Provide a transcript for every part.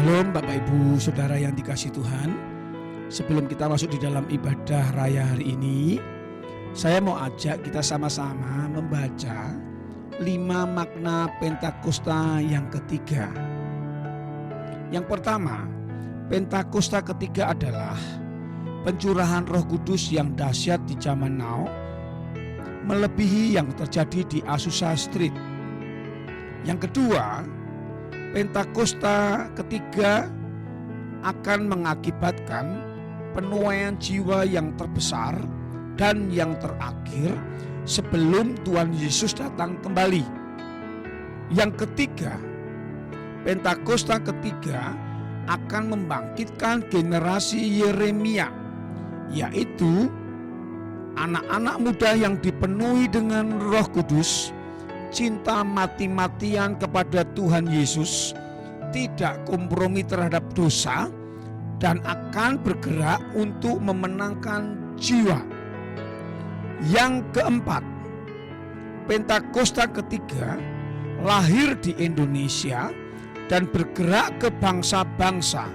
Shalom Bapak Ibu Saudara yang dikasihi Tuhan. Sebelum kita masuk di dalam ibadah raya hari ini, saya mau ajak kita sama-sama membaca 5 makna Pentakosta yang ketiga. Yang pertama, Pentakosta ketiga adalah pencurahan Roh Kudus yang dahsyat di zaman now, melebihi yang terjadi di Azusa Street. Yang kedua, Pentakosta ketiga akan mengakibatkan penuaian jiwa yang terbesar dan yang terakhir sebelum Tuhan Yesus datang kembali. Yang ketiga, Pentakosta ketiga akan membangkitkan generasi Yeremia, yaitu anak-anak muda yang dipenuhi dengan Roh Kudus, cinta mati-matian kepada Tuhan Yesus, tidak kompromi terhadap dosa, dan akan bergerak untuk memenangkan jiwa. Yang keempat, Pentakosta ketiga lahir di Indonesia dan bergerak ke bangsa-bangsa.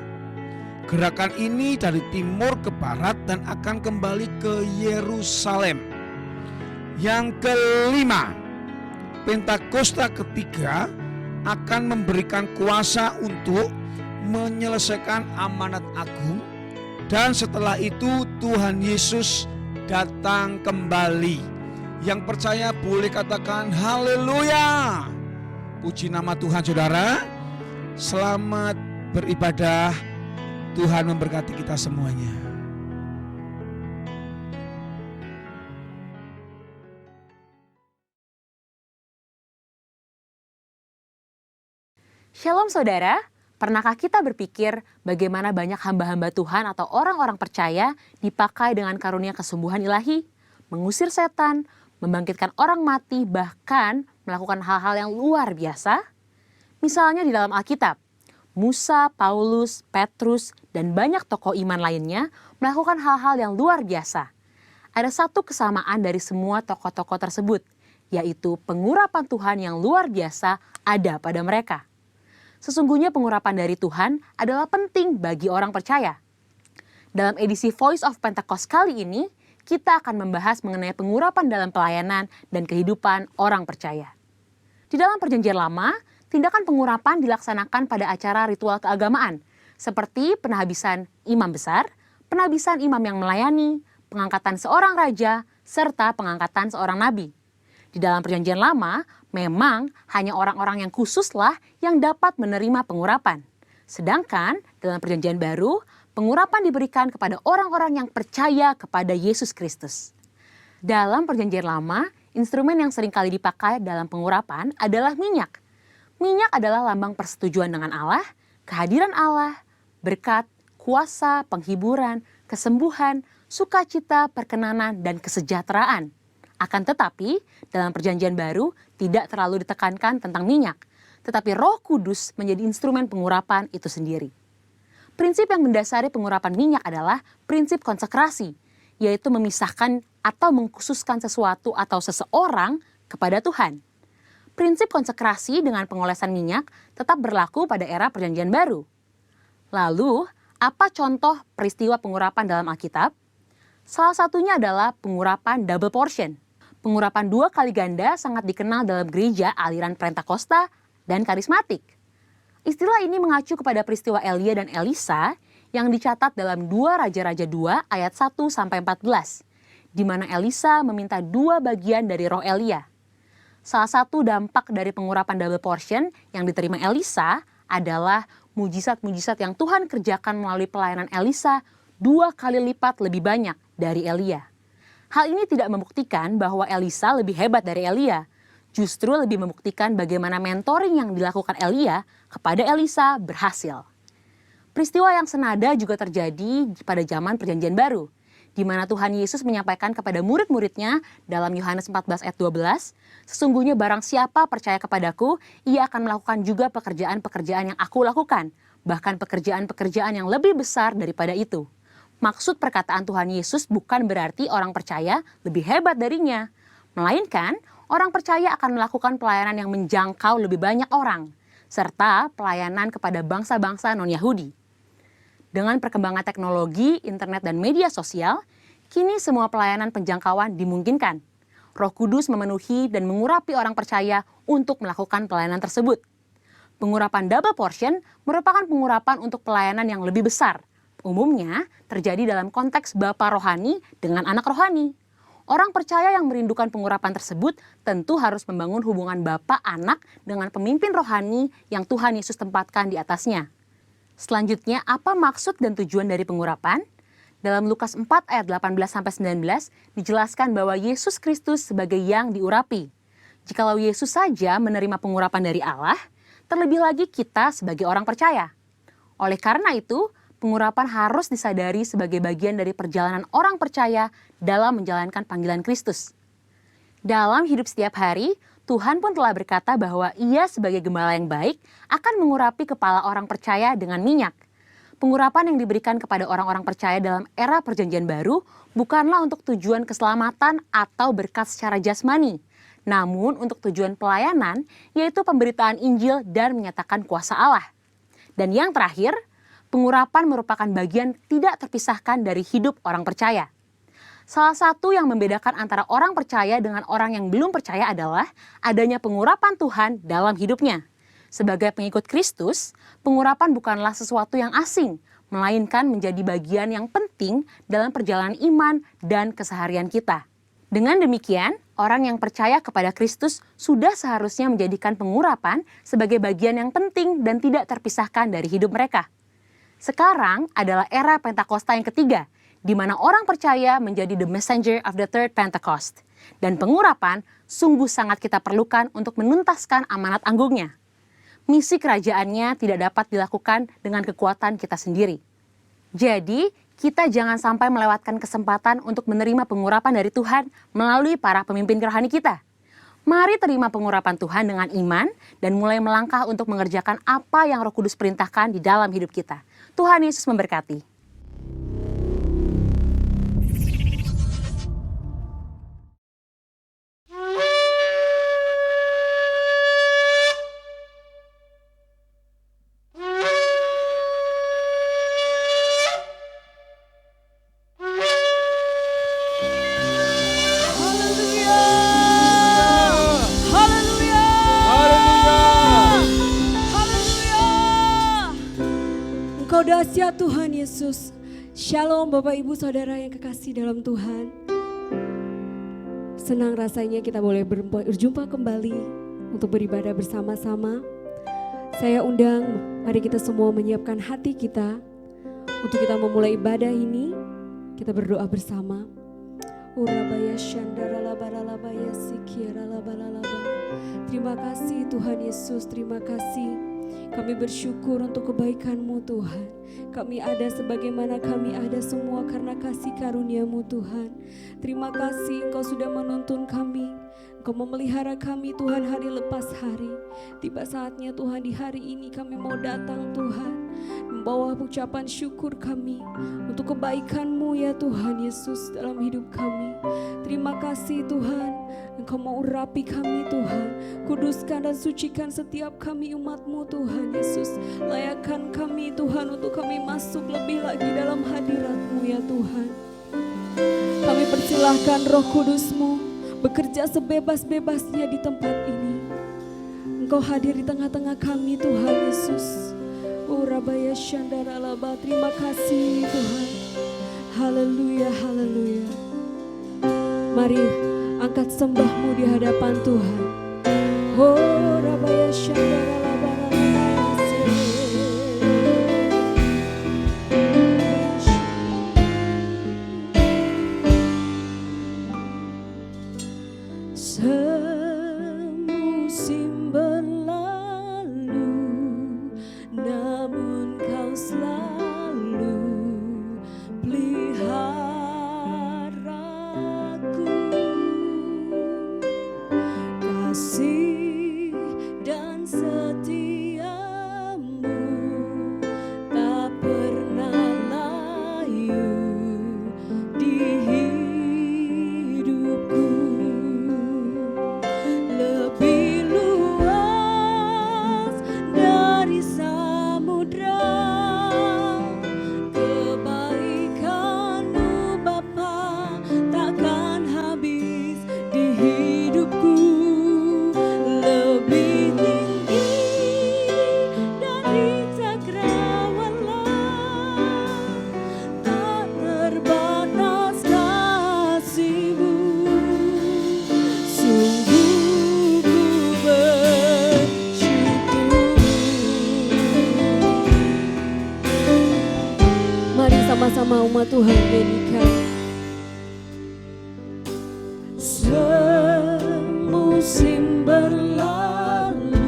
Gerakan ini dari timur ke barat dan akan kembali ke Yerusalem. Yang kelima, Pentakosta ketiga akan memberikan kuasa untuk menyelesaikan amanat agung, dan setelah itu Tuhan Yesus datang kembali. Yang percaya boleh katakan haleluya. Puji nama Tuhan saudara. Selamat beribadah. Tuhan memberkati kita semuanya. Shalom saudara, pernahkah kita berpikir bagaimana banyak hamba-hamba Tuhan atau orang-orang percaya dipakai dengan karunia kesembuhan ilahi, mengusir setan, membangkitkan orang mati, bahkan melakukan hal-hal yang luar biasa? Misalnya di dalam Alkitab, Musa, Paulus, Petrus, dan banyak tokoh iman lainnya melakukan hal-hal yang luar biasa. Ada satu kesamaan dari semua tokoh-tokoh tersebut, yaitu pengurapan Tuhan yang luar biasa ada pada mereka. Sesungguhnya pengurapan dari Tuhan adalah penting bagi orang percaya. Dalam edisi Voice of Pentecost kali ini, kita akan membahas mengenai pengurapan dalam pelayanan dan kehidupan orang percaya. Di dalam Perjanjian Lama, tindakan pengurapan dilaksanakan pada acara ritual keagamaan, seperti penahabisan imam besar, penahabisan imam yang melayani, pengangkatan seorang raja, serta pengangkatan seorang nabi. Di dalam Perjanjian Lama, memang hanya orang-orang yang khususlah yang dapat menerima pengurapan. Sedangkan dalam Perjanjian Baru, pengurapan diberikan kepada orang-orang yang percaya kepada Yesus Kristus. Dalam Perjanjian Lama, instrumen yang seringkali dipakai dalam pengurapan adalah minyak. Minyak adalah lambang persetujuan dengan Allah, kehadiran Allah, berkat, kuasa, penghiburan, kesembuhan, sukacita, perkenanan, dan kesejahteraan. Akan tetapi, dalam Perjanjian Baru tidak terlalu ditekankan tentang minyak, tetapi Roh Kudus menjadi instrumen pengurapan itu sendiri. Prinsip yang mendasari pengurapan minyak adalah prinsip konsekrasi, yaitu memisahkan atau mengkhususkan sesuatu atau seseorang kepada Tuhan. Prinsip konsekrasi dengan pengolesan minyak tetap berlaku pada era Perjanjian Baru. Lalu, apa contoh peristiwa pengurapan dalam Alkitab? Salah satunya adalah pengurapan double portion. Pengurapan 2 kali ganda sangat dikenal dalam gereja aliran Pentakosta dan karismatik. Istilah ini mengacu kepada peristiwa Elia dan Elisa yang dicatat dalam 2 Raja-Raja 2 ayat 1-14, di mana Elisa meminta 2 bagian dari roh Elia. Salah satu dampak dari pengurapan double portion yang diterima Elisa adalah mujizat-mujizat yang Tuhan kerjakan melalui pelayanan Elisa 2 kali lipat lebih banyak dari Elia. Hal ini tidak membuktikan bahwa Elisa lebih hebat dari Elia, justru lebih membuktikan bagaimana mentoring yang dilakukan Elia kepada Elisa berhasil. Peristiwa yang senada juga terjadi pada zaman Perjanjian Baru, di mana Tuhan Yesus menyampaikan kepada murid-muridnya dalam Yohanes 14 ayat 12, "Sesungguhnya barang siapa percaya kepadaku, ia akan melakukan juga pekerjaan-pekerjaan yang aku lakukan, bahkan pekerjaan-pekerjaan yang lebih besar daripada itu." Maksud perkataan Tuhan Yesus bukan berarti orang percaya lebih hebat darinya, melainkan orang percaya akan melakukan pelayanan yang menjangkau lebih banyak orang, serta pelayanan kepada bangsa-bangsa non-Yahudi. Dengan perkembangan teknologi, internet, dan media sosial, kini semua pelayanan penjangkauan dimungkinkan. Roh Kudus memenuhi dan mengurapi orang percaya untuk melakukan pelayanan tersebut. Pengurapan double portion merupakan pengurapan untuk pelayanan yang lebih besar. Umumnya terjadi dalam konteks bapa rohani dengan anak rohani. Orang percaya yang merindukan pengurapan tersebut tentu harus membangun hubungan bapa anak dengan pemimpin rohani yang Tuhan Yesus tempatkan di atasnya. Selanjutnya, apa maksud dan tujuan dari pengurapan? Dalam Lukas 4 ayat 18-19 dijelaskan bahwa Yesus Kristus sebagai yang diurapi. Jikalau Yesus saja menerima pengurapan dari Allah, terlebih lagi kita sebagai orang percaya. Oleh karena itu, pengurapan harus disadari sebagai bagian dari perjalanan orang percaya dalam menjalankan panggilan Kristus. Dalam hidup setiap hari, Tuhan pun telah berkata bahwa Ia sebagai gembala yang baik akan mengurapi kepala orang percaya dengan minyak. Pengurapan yang diberikan kepada orang-orang percaya dalam era perjanjian baru bukanlah untuk tujuan keselamatan atau berkat secara jasmani, namun untuk tujuan pelayanan, yaitu pemberitaan Injil dan menyatakan kuasa Allah. Dan yang terakhir, pengurapan merupakan bagian tidak terpisahkan dari hidup orang percaya. Salah satu yang membedakan antara orang percaya dengan orang yang belum percaya adalah adanya pengurapan Tuhan dalam hidupnya. Sebagai pengikut Kristus, pengurapan bukanlah sesuatu yang asing, melainkan menjadi bagian yang penting dalam perjalanan iman dan keseharian kita. Dengan demikian, orang yang percaya kepada Kristus sudah seharusnya menjadikan pengurapan sebagai bagian yang penting dan tidak terpisahkan dari hidup mereka. Sekarang adalah era Pentakosta yang ketiga, di mana orang percaya menjadi the messenger of the third Pentecost. Dan pengurapan sungguh sangat kita perlukan untuk menuntaskan amanat anggungnya. Misi kerajaannya tidak dapat dilakukan dengan kekuatan kita sendiri. Jadi, kita jangan sampai melewatkan kesempatan untuk menerima pengurapan dari Tuhan melalui para pemimpin rohani kita. Mari terima pengurapan Tuhan dengan iman dan mulai melangkah untuk mengerjakan apa yang Roh Kudus perintahkan di dalam hidup kita. Tuhan Yesus memberkati. Engkau dahsyat Tuhan Yesus. Shalom Bapak Ibu Saudara yang kekasih dalam Tuhan. Senang rasanya kita boleh berjumpa kembali untuk beribadah bersama-sama. Saya undang mari kita semua menyiapkan hati kita untuk kita memulai ibadah ini. Kita berdoa bersama. Urabaya shandara labaralabaya sikiara labalalaba. Terima kasih Tuhan Yesus, terima kasih. Kami bersyukur untuk kebaikan-Mu Tuhan. Kami ada sebagaimana kami ada semua karena kasih karunia-Mu Tuhan. Terima kasih Engkau sudah menuntun kami. Engkau memelihara kami Tuhan hari lepas hari. Tiba saatnya Tuhan di hari ini kami mau datang Tuhan. Membawa ucapan syukur kami untuk kebaikan-Mu ya Tuhan Yesus dalam hidup kami. Terima kasih Tuhan. Engkau mau urapi kami Tuhan. Kuduskan dan sucikan setiap kami umat-Mu Tuhan Yesus. Layakkan kami Tuhan untuk kami masuk lebih lagi dalam hadirat-Mu ya Tuhan. Kami persilahkan Roh Kudus-Mu bekerja sebebas-bebasnya di tempat ini. Engkau hadir di tengah-tengah kami Tuhan Yesus. Urabaya shandara laba. Terima kasih Tuhan. Haleluya, haleluya. Mari angkat sembahmu di hadapan Tuhan. Oh, Rabaya Shandara semusim berlalu, namun Kau selalu peliharaku. sama-sama umat Tuhan nyanyikan. Semusim berlalu,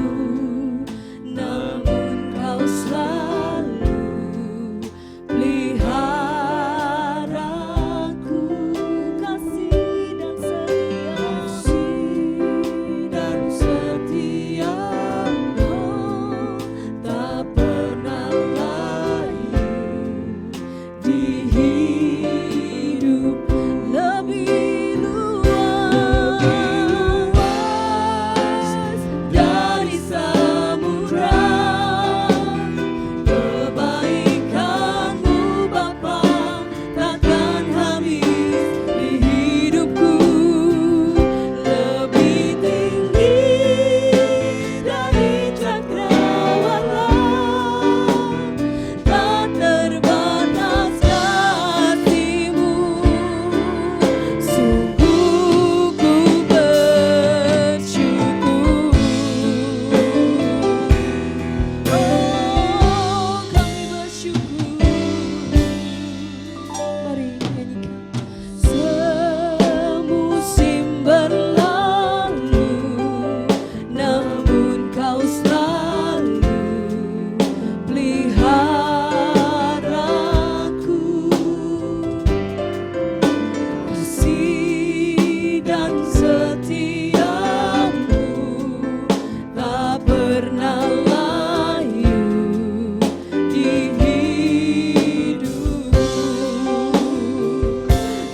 namun kau selalu peliharaku, kasih dan setiamu tak pernah layu di hidup lebih luas dari samudra. Kebaikanmu Bapa takkan habis di hidupku, lebih tinggi dari cakrawala, tak terbatas kasih-Mu. Sungguh ku bersyukur. Oh, kami bersyukur. Mari nyanyikan. Semusim berlalu, namun kau selalu peliharaku, kasih dan setiamu tak pernah layu di hidupku,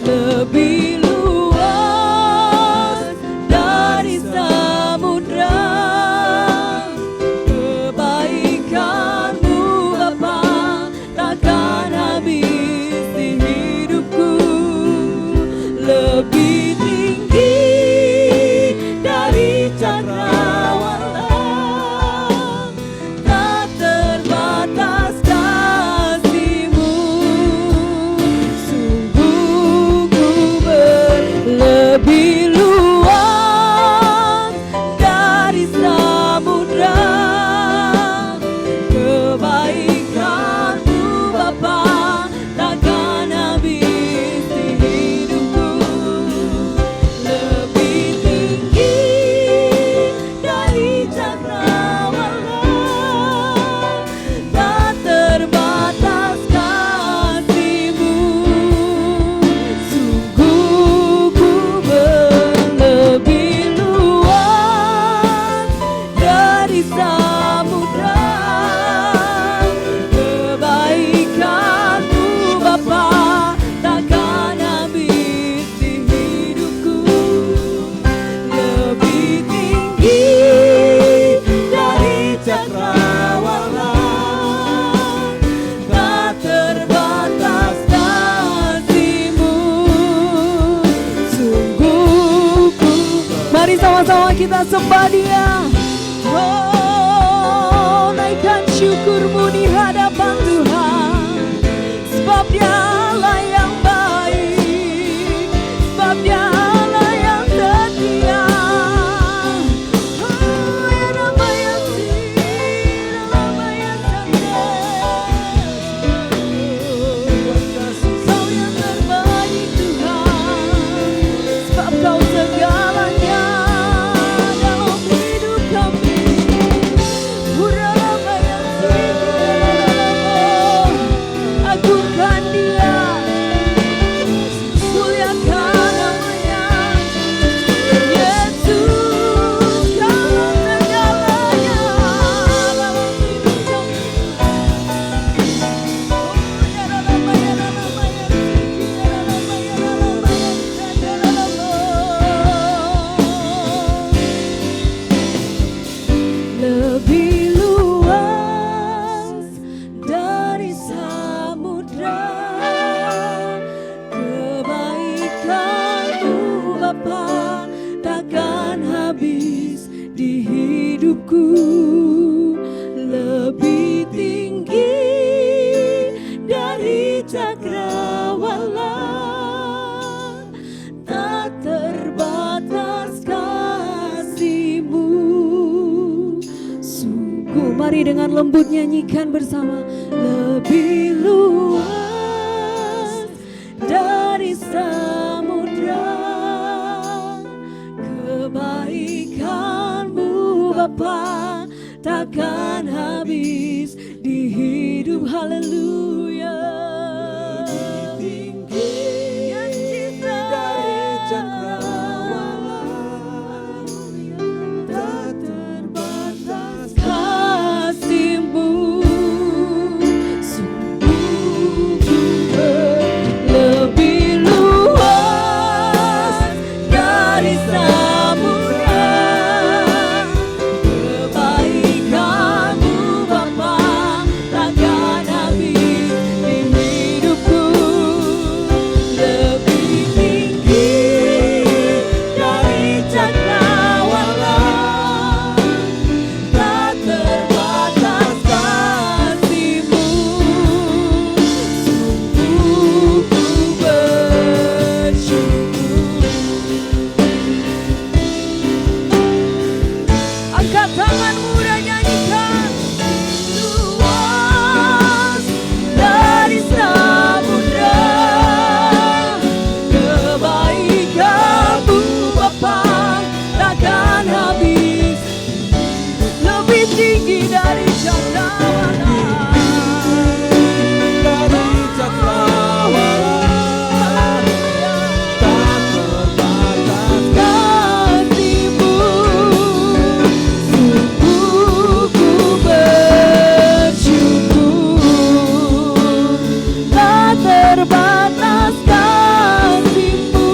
lebih luas dari samudra. Kebaikanmu Bapa takkan habis di hidupku, lebih tinggi dari cakrawala, tak terbatas kasih-Mu. Sungguh ku lebih luas dari samudra. Kebaikanmu Bapa takkan habis di hidupku, lebih tinggi dari cakrawala, tak terbatas kasih-Mu. Sungguh ku lebih luas dari samudra. Kebaikanmu Bapa takkan habis di hidupku, lebih tinggi dari cakrawala, tak terbatas kasih-Mu. Sungguh ku, mari sama-sama kita sembah Dia. Oh, naikkan syukur-Mu di hadapan Tuhan, sebab Dialah yang baik, sebab Dialah yang setia. Oh, ya nama yang nama yang Kau yang terbaik Tuhan, sebab Kau segalanya dalam hidup kami. Hurrah yang agungkan Dia, muliakan namanya. Yesus, Kau segalanya dalam hidup kami. Lebih luas dari samudra. Kebaikanmu Bapa takkan habis di hidupku, lebih tinggi dari cakrawala, tak terbatas kasih-Mu. Sungguh, mari dengan lembut nyanyikan bersama. Lebih luas takkan habis di hidup. Haleluya. Yang cinta dari cakrawala, tak terbatas kasih-Mu, sungguh lebih luas dari samudra. Kebaikan-Mu Bapa takkan habis di hidupku. Lebih tinggi dari cakrawala, tak terbatas kasih-Mu, sungguh ku bersyukur. Angkat tanganmu dan nyanyikan. Luas dari samudra, kebaikan-Mu Bapa takkan habis. Lebih tinggi dari cakrawala, dari cakrawala, tak terbatas kasih-Mu, sungguh ku bersyukur. Tak terbatas kasih-Mu,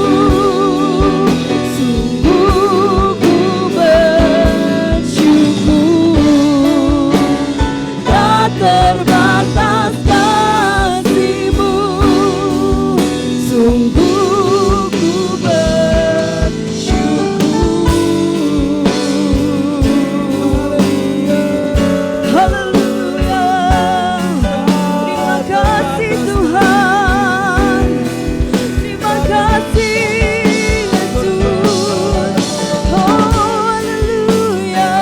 sungguh ku bersyukur. Tak terbatas kasih-Mu, sungguh ku bersyukur. Haleluya. Terima kasih Tuhan. Terima kasih Yesus. Oh haleluya.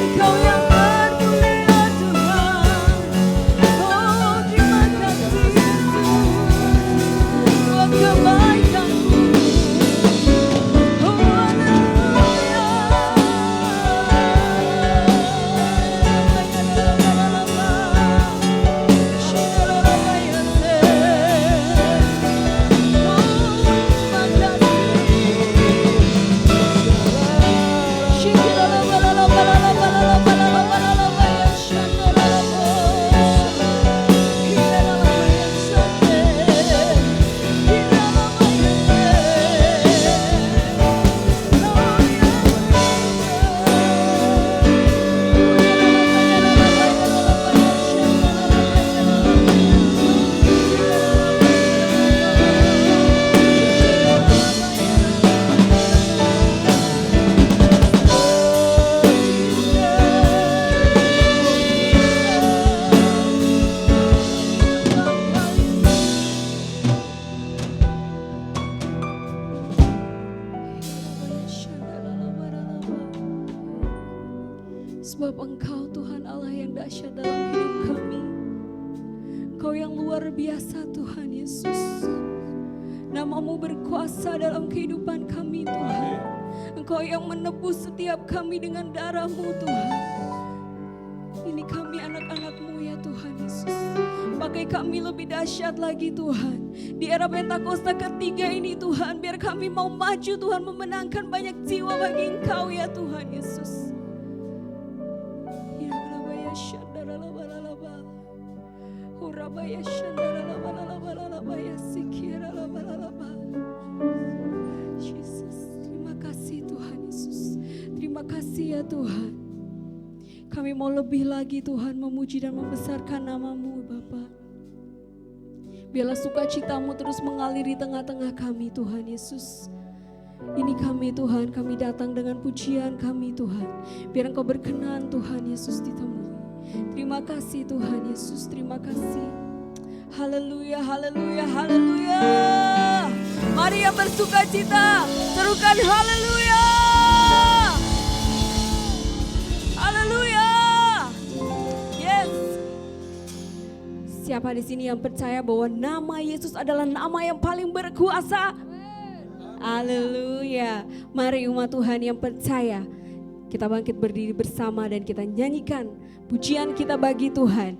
Engkau yang bermulia Tuhan. Oh terima kasih Yesus buat kebaikan-Mu. Oh Sebab Engkau Tuhan Allah yang dahsyat dalam hidup kami. Engkau yang luar biasa Tuhan Yesus. Nama-Mu berkuasa dalam kehidupan kami Tuhan. Engkau yang menebus setiap kami dengan darah-Mu Tuhan. Ini kami anak-anak-Mu ya Tuhan Yesus. Pakai kami lebih dahsyat lagi Tuhan. Di era Pentakosta ketiga ini Tuhan, biar kami mau maju Tuhan, memenangkan banyak jiwa bagi Engkau ya Tuhan Yesus. Ya Rabaya Shandaralabalaba, Urabaya Shandaralabalaba, Sikira Labalaba. Yesus, terima kasih Tuhan Yesus. Terima kasih ya Tuhan. Kami mau lebih lagi Tuhan memuji dan membesarkan nama-Mu Bapa. Biarlah sukacita-Mu terus mengalir di tengah-tengah kami Tuhan Yesus. Ini kami Tuhan, kami datang dengan pujian kami Tuhan. Biar Engkau berkenan Tuhan Yesus ditemui. Terima kasih Tuhan Yesus, terima kasih. Haleluya, haleluya, haleluya. Mari yang bersukacita, serukan haleluya. Haleluya. Yes. Siapa di sini yang percaya bahwa nama Yesus adalah nama yang paling berkuasa? Haleluya. Mari umat Tuhan yang percaya, Kita bangkit berdiri bersama dan kita nyanyikan pujian kita bagi Tuhan.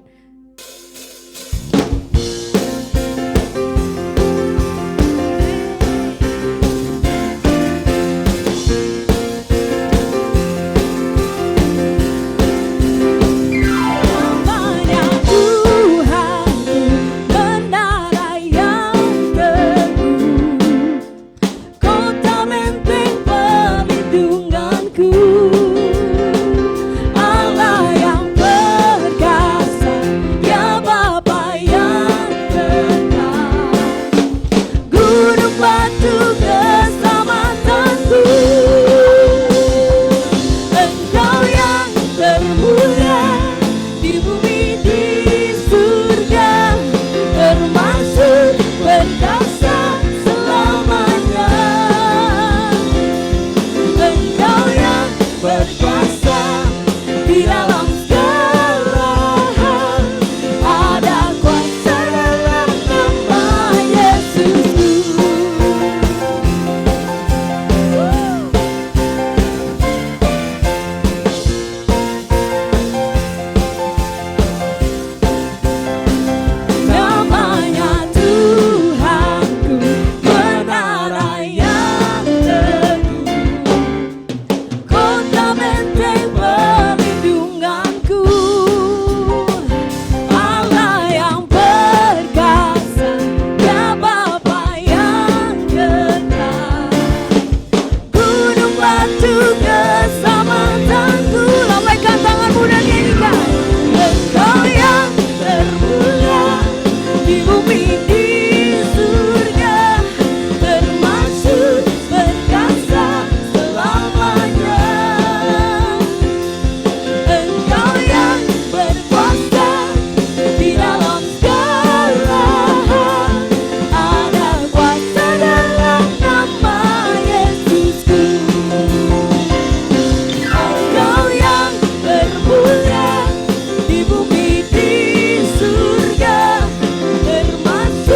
Termasuk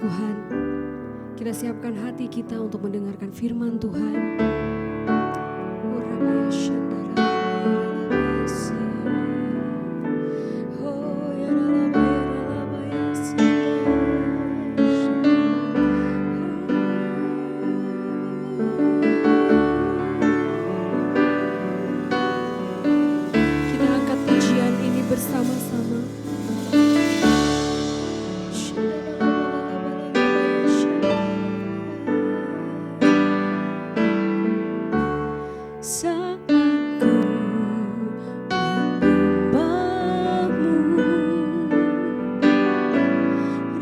Tuhan. Kita siapkan hati kita untuk mendengarkan firman Tuhan. Kita angkat pujian ini bersama-sama. Saat ku menyembahmu,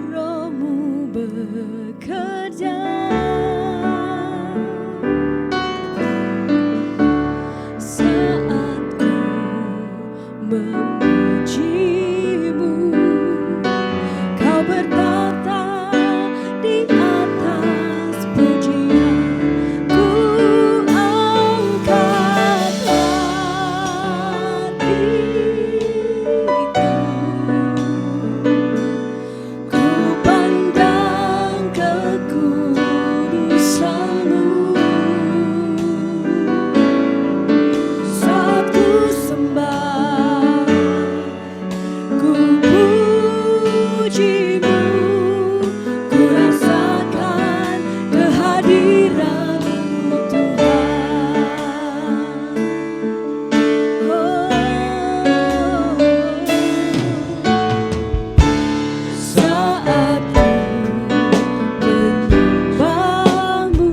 Roh-Mu bekerja. Saat ku memujimu, Kau bertata di atas pujian. Ku angkat hatiku, ku pandang kekudusan-Mu. Saat ku sembah, ku puji-Mu, ku rasakan kehadiran-Mu Tuhan. Saat ku menyembahmu,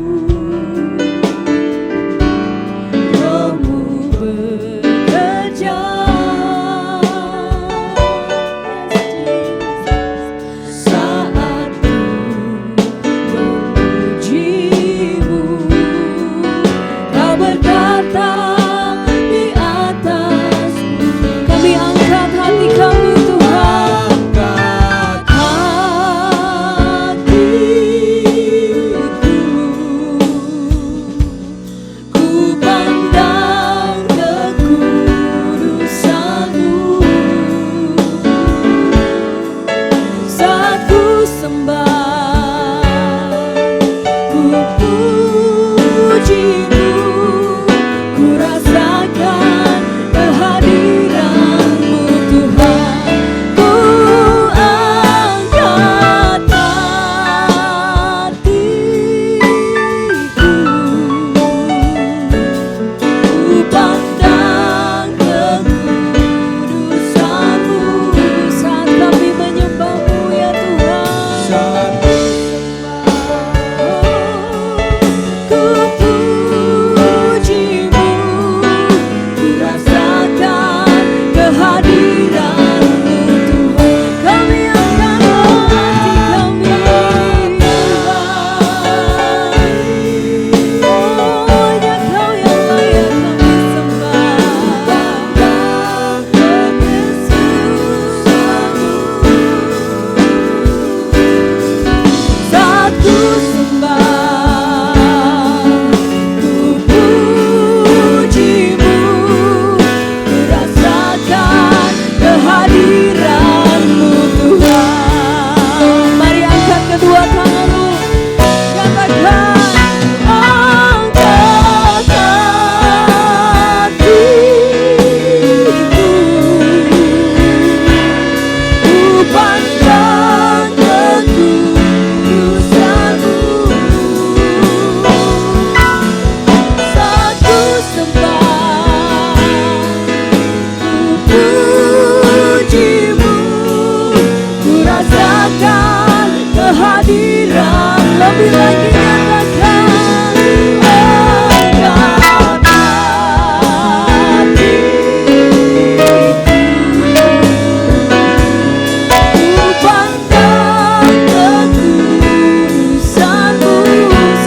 Roh-Mu bekerja. Saat ku memujimu, Kau berkata di atas. Kami angkat hati kami Tuhan, ku pandang kekudusan-Mu. Saat ku sembah, ku puji-Mu, ku rasakan kehadiran-Mu Tuhan. Ku angkat hatiku, ku pandang kekudusan-Mu. Saat kami menyembah-Mu ya Tuhan, Saat ku ku puji-Mu, ku rasakan kehadiran-Mu Tuhan. Kami akan hati kami Tuhan. Oh, hanya Kau yang layak kami sembah. Saat ku sembah, ku puji-Mu, ku rasakan kehadiran-Mu Tuhan. Mari angkat kedua tanganmu, katakan, angkat hatiku, ku pandang kekudusan-Mu. Saat ku sembah, ku puji-Mu, ku rasakan kehadiran. Lebih lagi nyatakan, angkat hatiku, ku pandang kekudusan-Mu.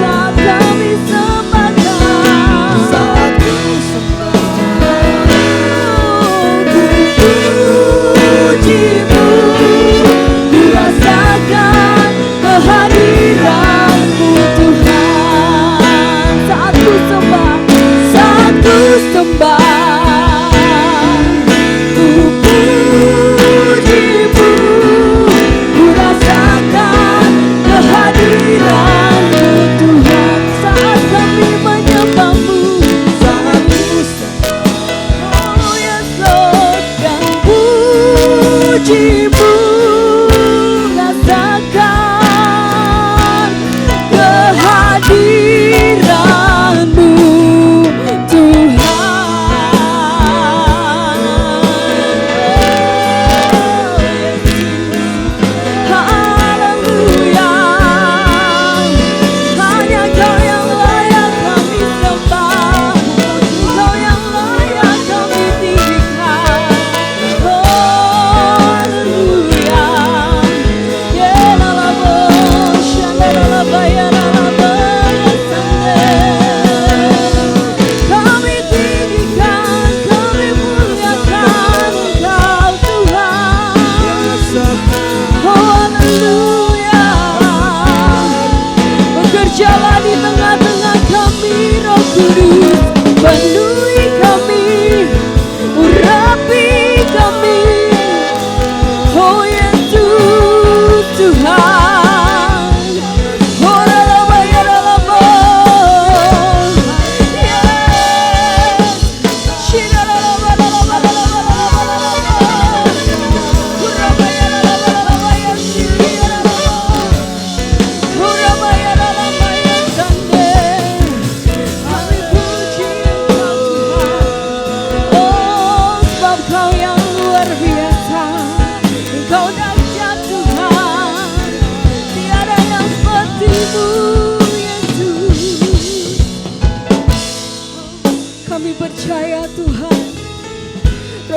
Saat kami sembahkan, saat ku sembah, ku puji-Mu, ku rasakan kehadiran-Mu Tuhan. Saat ku sembah, saat ku sembah, ku puji-Mu, ku rasakan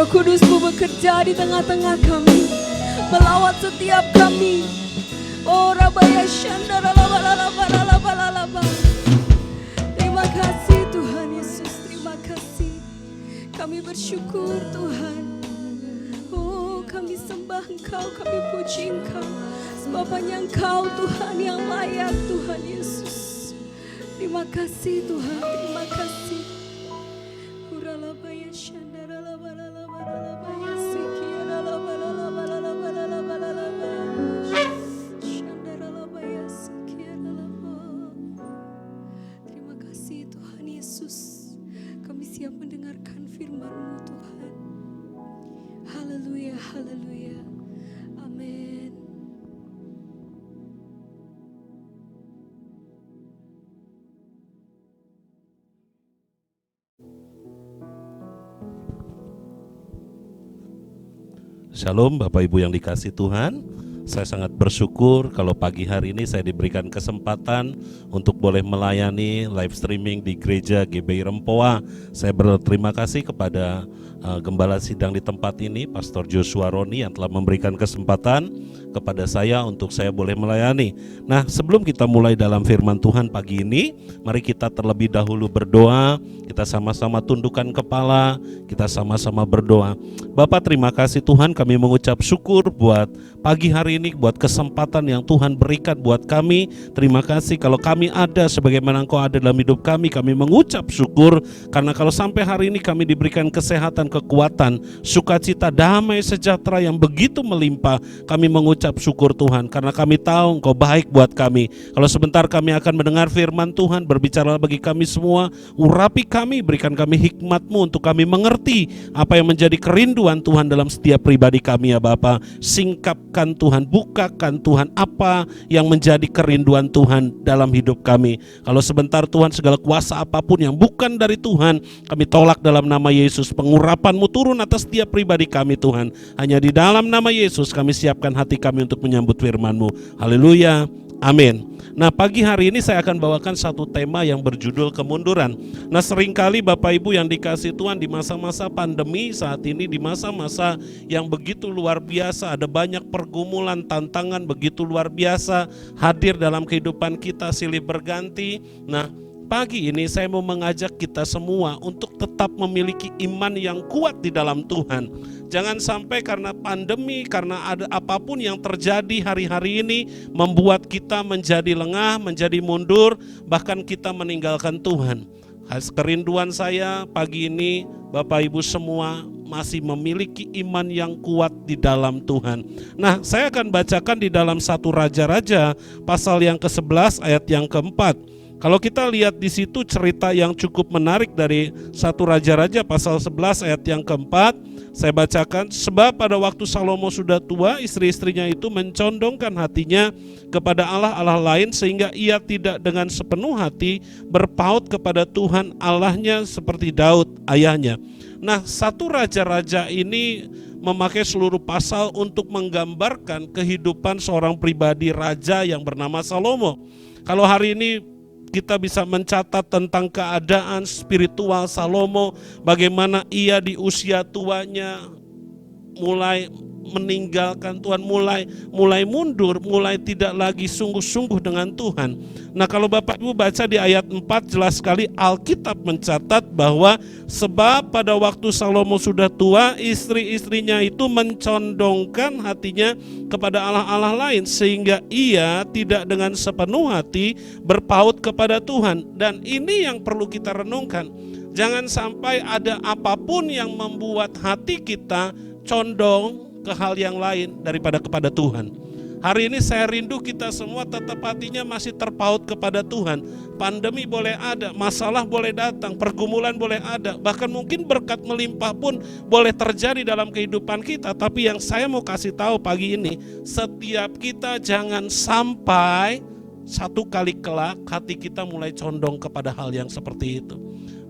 Roh Kudus-Mu bekerja di tengah-tengah kami, melawat setiap kami. Oh Rabaya Shandara Laba. Terima kasih Tuhan Yesus, terima kasih. Kami bersyukur Tuhan. Oh kami sembah Engkau, kami puji Engkau. Sebab hanya Engkau Tuhan yang layak Tuhan Yesus. Terima kasih Tuhan, terima kasih. Uralabaya Shandara Laba Sikiara Laba Shandara Labaya Sikiara Laba. Terima kasih Tuhan Yesus. Kami siap mendengarkan firman-Mu Tuhan. Haleluya, haleluya. Amin. Shalom Bapak Ibu yang dikasih Tuhan. Saya sangat bersyukur kalau pagi hari ini saya diberikan kesempatan untuk boleh melayani live streaming di Gereja GBI Rempoa. Saya berterima kasih kepada Gembala Sidang di tempat ini, Pastor Joshua Roni, yang telah memberikan kesempatan kepada saya untuk saya boleh melayani. Nah, sebelum kita mulai dalam firman Tuhan pagi ini, mari kita terlebih dahulu berdoa. Kita sama-sama tundukkan kepala, kita sama-sama berdoa. Bapak, terima kasih Tuhan, kami mengucap syukur buat pagi hari ini, buat kesempatan yang Tuhan berikan buat kami. Terima kasih kalau kami ada sebagaimana Engkau ada dalam hidup kami mengucap syukur. Karena kalau sampai hari ini kami diberikan kesehatan, kekuatan, sukacita, damai, sejahtera yang begitu melimpah, kami mengucap syukur Tuhan. Karena kami tahu Engkau baik buat kami. Kalau sebentar kami akan mendengar firman Tuhan, berbicara bagi kami semua, urapi kami, berikan kami hikmat-Mu untuk kami mengerti apa yang menjadi kerinduan Tuhan dalam setiap pribadi kami ya Bapa. Singkapkan Tuhan, bukakan Tuhan apa yang menjadi kerinduan Tuhan dalam hidup kami. Kalau sebentar Tuhan, segala kuasa apapun yang bukan dari Tuhan, kami tolak dalam nama Yesus. Pengurapan-Mu turun atas setiap pribadi kami Tuhan. Hanya di dalam nama Yesus kami siapkan hati kami untuk menyambut firman-Mu. Haleluya, amin. Nah, pagi hari ini saya akan bawakan satu tema yang berjudul kemunduran. Nah, seringkali Bapak Ibu yang dikasih Tuhan, di masa-masa pandemi saat ini, di masa-masa yang begitu luar biasa, ada banyak pergumulan, tantangan begitu luar biasa hadir dalam kehidupan kita silih berganti. Nah, pagi ini saya mau mengajak kita semua untuk tetap memiliki iman yang kuat di dalam Tuhan. Jangan sampai karena pandemi, karena ada apapun yang terjadi hari-hari ini membuat kita menjadi lengah, menjadi mundur, bahkan kita meninggalkan Tuhan. Kerinduan saya pagi ini, Bapak Ibu semua masih memiliki iman yang kuat di dalam Tuhan. Nah, saya akan bacakan di dalam 1 Raja-Raja pasal yang ke-11 ayat yang ke-4. Kalau kita lihat di situ cerita yang cukup menarik dari 1 Raja-Raja pasal 11 ayat yang ke-4, saya bacakan. Sebab pada waktu Salomo sudah tua, istri-istrinya itu mencondongkan hatinya kepada Allah-Allah lain, sehingga ia tidak dengan sepenuh hati berpaut kepada Tuhan Allahnya seperti Daud ayahnya. Nah, 1 Raja-Raja ini memakai seluruh pasal untuk menggambarkan kehidupan seorang pribadi raja yang bernama Salomo. Kalau hari ini kita bisa mencatat tentang keadaan spiritual Salomo, bagaimana ia di usia tuanya mulai meninggalkan Tuhan, mulai mundur, mulai tidak lagi sungguh-sungguh dengan Tuhan. Nah, kalau Bapak Ibu baca di ayat 4, jelas sekali Alkitab mencatat bahwa sebab pada waktu Salomo sudah tua, istri-istrinya itu mencondongkan hatinya kepada Allah-Allah lain, sehingga ia tidak dengan sepenuh hati berpaut kepada Tuhan. Dan ini yang perlu kita renungkan. Jangan sampai ada apapun yang membuat hati kita condong ke hal yang lain daripada kepada Tuhan. Hari ini saya rindu kita semua tetap hatinya masih terpaut kepada Tuhan. Pandemi boleh ada, masalah boleh datang, pergumulan boleh ada, bahkan mungkin berkat melimpah pun boleh terjadi dalam kehidupan kita. Tapi yang saya mau kasih tahu pagi ini, setiap kita jangan sampai satu kali kelak hati kita mulai condong kepada hal yang seperti itu.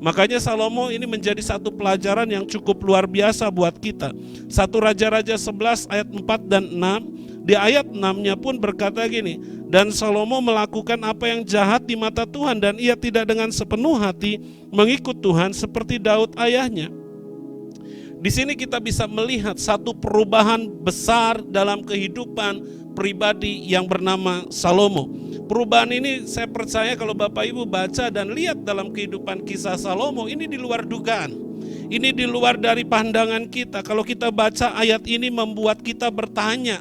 Makanya Salomo ini menjadi satu pelajaran yang cukup luar biasa buat kita. 1 Raja-Raja 11 ayat 4 dan 6. Di ayat 6-nya pun berkata gini, dan Salomo melakukan apa yang jahat di mata Tuhan, dan ia tidak dengan sepenuh hati mengikut Tuhan seperti Daud ayahnya. Di sini kita bisa melihat satu perubahan besar dalam kehidupan pribadi yang bernama Salomo. Perubahan ini saya percaya kalau Bapak Ibu baca dan lihat dalam kehidupan kisah Salomo, ini di luar dugaan. Ini di luar dari pandangan kita. Kalau kita baca ayat ini membuat kita bertanya.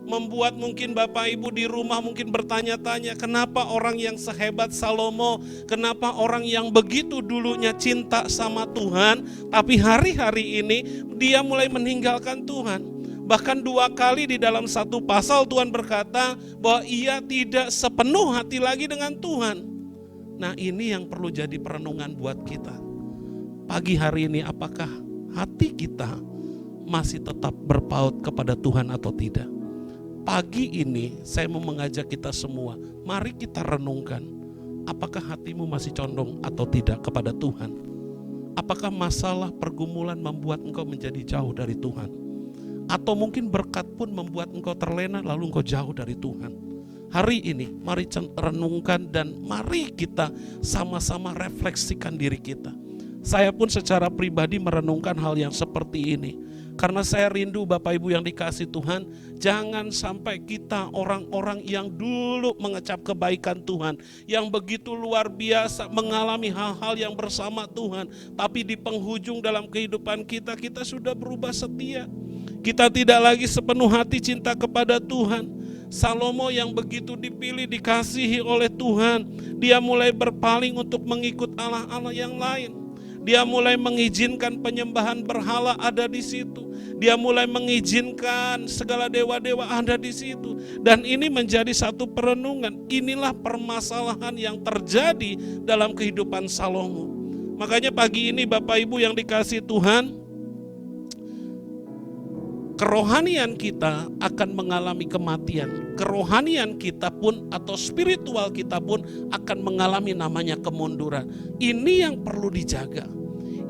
Membuat mungkin Bapak Ibu di rumah mungkin bertanya-tanya, kenapa orang yang sehebat Salomo, kenapa orang yang begitu dulunya cinta sama Tuhan, tapi hari-hari ini dia mulai meninggalkan Tuhan. Bahkan 2 kali di dalam satu pasal Tuhan berkata bahwa ia tidak sepenuh hati lagi dengan Tuhan. Nah, ini yang perlu jadi perenungan buat kita. Pagi hari ini apakah hati kita masih tetap berpaut kepada Tuhan atau tidak? Pagi ini saya mau mengajak kita semua, mari kita renungkan, apakah hatimu masih condong atau tidak kepada Tuhan? Apakah masalah pergumulan membuat engkau menjadi jauh dari Tuhan? Atau mungkin berkat pun membuat engkau terlena lalu engkau jauh dari Tuhan? Hari ini mari renungkan dan mari kita sama-sama refleksikan diri kita. Saya pun secara pribadi merenungkan hal yang seperti ini. Karena saya rindu Bapak Ibu yang dikasih Tuhan, jangan sampai kita orang-orang yang dulu mengecap kebaikan Tuhan, yang begitu luar biasa mengalami hal-hal yang bersama Tuhan, tapi di penghujung dalam kehidupan kita, kita sudah berubah setia. Kita tidak lagi sepenuh hati cinta kepada Tuhan. Salomo yang begitu dipilih, dikasihi oleh Tuhan, dia mulai berpaling untuk mengikut Allah-Allah yang lain. Dia mulai mengizinkan penyembahan berhala ada di situ. Dia mulai mengizinkan segala dewa-dewa ada di situ. Dan ini menjadi satu perenungan. Inilah permasalahan yang terjadi dalam kehidupan Salomo. Makanya pagi ini Bapak Ibu yang dikasihi Tuhan, kerohanian kita akan mengalami kematian. Kerohanian kita pun atau spiritual kita pun akan mengalami namanya kemunduran. Ini yang perlu dijaga.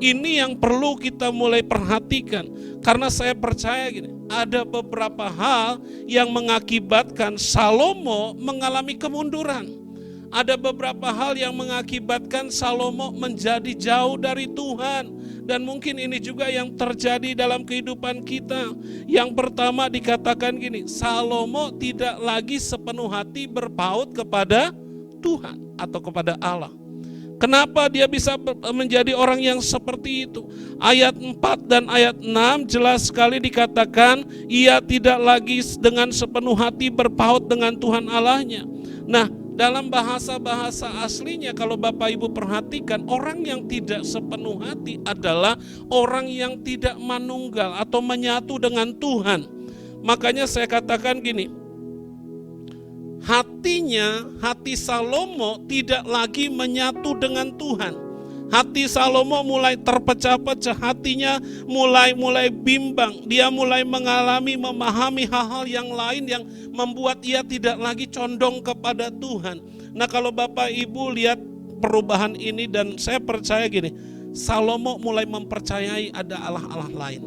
Ini yang perlu kita mulai perhatikan. Karena saya percaya gini, ada beberapa hal yang mengakibatkan Salomo mengalami kemunduran. Ada beberapa hal yang mengakibatkan Salomo menjadi jauh dari Tuhan. Dan mungkin ini juga yang terjadi dalam kehidupan kita. Yang pertama dikatakan gini, Salomo tidak lagi sepenuh hati berpaut kepada Tuhan atau kepada Allah. Kenapa dia bisa menjadi orang yang seperti itu? Ayat 4 dan ayat 6 jelas sekali dikatakan, ia tidak lagi dengan sepenuh hati berpaut dengan Tuhan Allahnya. Nah, dalam bahasa-bahasa aslinya kalau Bapak Ibu perhatikan, orang yang tidak sepenuh hati adalah orang yang tidak manunggal atau menyatu dengan Tuhan. Makanya saya katakan gini, hati Salomo tidak lagi menyatu dengan Tuhan. Hati Salomo mulai terpecah-pecah, hatinya mulai bimbang. Dia mulai memahami hal-hal yang lain yang membuat ia tidak lagi condong kepada Tuhan. Nah, kalau Bapak Ibu lihat perubahan ini, dan saya percaya gini, Salomo mulai mempercayai ada Allah-Allah lain.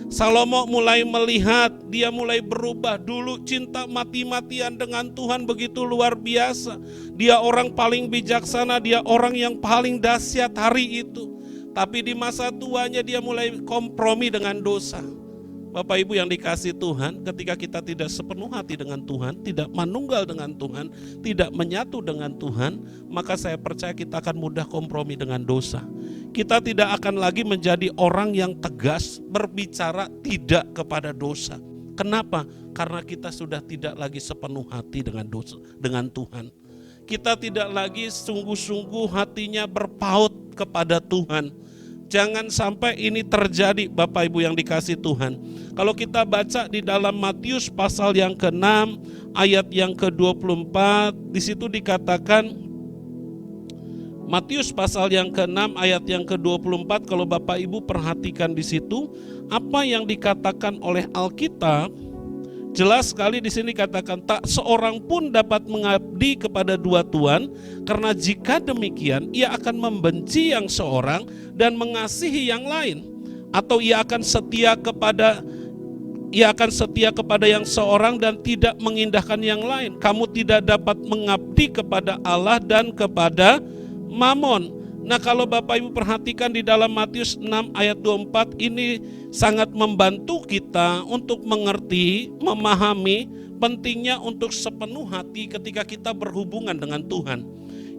Salomo mulai melihat, dia mulai berubah. Dulu cinta mati-matian dengan Tuhan begitu luar biasa. Dia orang paling bijaksana, dia orang yang paling dahsyat hari itu. Tapi di masa tuanya dia mulai kompromi dengan dosa. Bapak Ibu yang dikasih Tuhan, ketika kita tidak sepenuh hati dengan Tuhan, tidak manunggal dengan Tuhan, tidak menyatu dengan Tuhan, maka saya percaya kita akan mudah kompromi dengan dosa. Kita tidak akan lagi menjadi orang yang tegas berbicara tidak kepada dosa. Kenapa? Karena kita sudah tidak lagi sepenuh hati dengan dosa, dengan Tuhan. Kita tidak lagi sungguh-sungguh hatinya berpaut kepada Tuhan. Jangan sampai ini terjadi Bapak Ibu yang dikasih Tuhan. Kalau kita baca di dalam Matius pasal yang ke-6 ayat yang ke-24, di situ dikatakan, Matius pasal yang ke-6 ayat yang ke-24, kalau Bapak Ibu perhatikan di situ, apa yang dikatakan oleh Alkitab, jelas sekali di sini katakan, tak seorang pun dapat mengabdi kepada dua tuan, karena jika demikian ia akan membenci yang seorang dan mengasihi yang lain, atau ia akan setia kepada yang seorang dan tidak mengindahkan yang lain. Kamu tidak dapat mengabdi kepada Allah dan kepada Mamon. Nah, kalau Bapak Ibu perhatikan di dalam Matius 6 ayat 24 ini sangat membantu kita untuk mengerti, memahami pentingnya untuk sepenuh hati ketika kita berhubungan dengan Tuhan.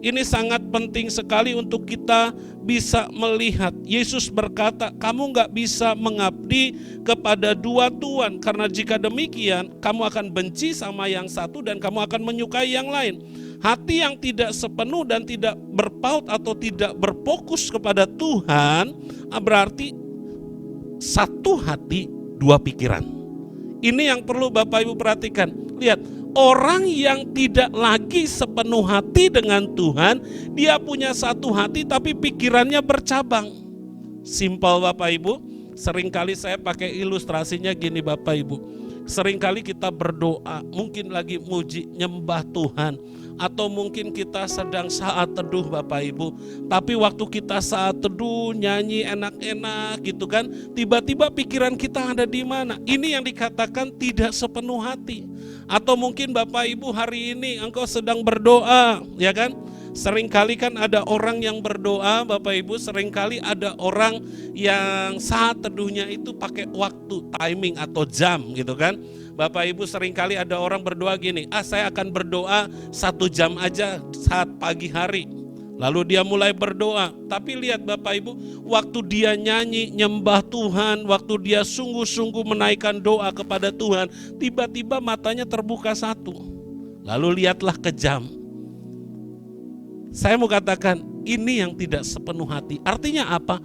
Ini sangat penting sekali untuk kita bisa melihat. Yesus berkata, kamu gak bisa mengabdi kepada dua tuan, karena jika demikian kamu akan benci sama yang satu dan kamu akan menyukai yang lain. Hati yang tidak sepenuh dan tidak berpaut atau tidak berfokus kepada Tuhan berarti satu hati dua pikiran. Ini yang perlu Bapak Ibu perhatikan. Lihat, orang yang tidak lagi sepenuh hati dengan Tuhan, dia punya satu hati tapi pikirannya bercabang. Simpel Bapak Ibu, seringkali saya pakai ilustrasinya gini Bapak Ibu. Seringkali kita berdoa, mungkin lagi muji nyembah Tuhan, atau mungkin kita sedang saat teduh Bapak Ibu. Tapi waktu kita saat teduh nyanyi enak-enak gitu kan, tiba-tiba pikiran kita ada di mana? Ini yang dikatakan tidak sepenuh hati. Atau mungkin Bapak Ibu hari ini engkau sedang berdoa, ya kan? Seringkali kan ada orang yang berdoa Bapak Ibu, seringkali ada orang yang saat teduhnya itu pakai waktu, timing atau jam gitu kan. Bapak Ibu seringkali ada orang berdoa gini, saya akan berdoa 1 jam aja saat pagi hari. Lalu dia mulai berdoa, tapi lihat Bapak Ibu, waktu dia nyanyi, nyembah Tuhan, waktu dia sungguh-sungguh menaikkan doa kepada Tuhan, tiba-tiba matanya terbuka satu. Lalu lihatlah ke jam. Saya mau katakan, ini yang tidak sepenuh hati. Artinya apa?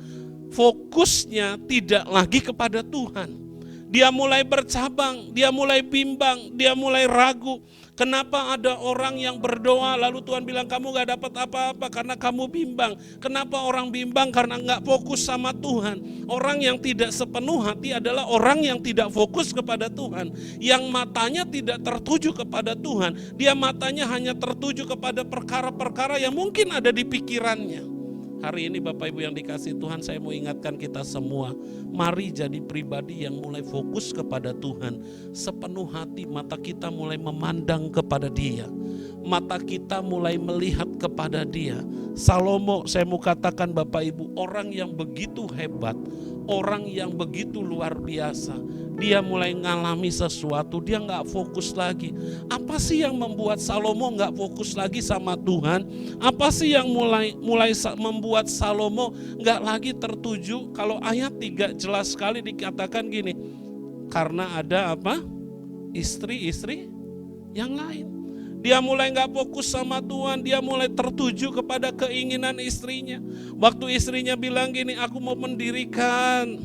Fokusnya tidak lagi kepada Tuhan. Dia mulai bercabang, dia mulai bimbang, dia mulai ragu. Kenapa ada orang yang berdoa lalu Tuhan bilang kamu gak dapat apa-apa karena kamu bimbang. Kenapa orang bimbang? Karena gak fokus sama Tuhan. Orang yang tidak sepenuh hati adalah orang yang tidak fokus kepada Tuhan. Yang matanya tidak tertuju kepada Tuhan. Dia matanya hanya tertuju kepada perkara-perkara yang mungkin ada di pikirannya. Hari ini Bapak Ibu yang dikasihi Tuhan, saya mau ingatkan kita semua, mari jadi pribadi yang mulai fokus kepada Tuhan. Sepenuh hati mata kita mulai memandang kepada Dia. Mata kita mulai melihat kepada Dia. Salomo, saya mau katakan Bapak Ibu, orang yang begitu hebat, orang yang begitu luar biasa. Dia mulai ngalami sesuatu, dia gak fokus lagi. Apa sih yang membuat Salomo gak fokus lagi sama Tuhan? Apa sih yang mulai membuat Salomo gak lagi tertuju? Kalau ayat 3 jelas sekali dikatakan gini, karena ada apa? Istri-istri yang lain. Dia mulai gak fokus sama Tuhan, dia mulai tertuju kepada keinginan istrinya. Waktu istrinya bilang gini, aku mau mendirikan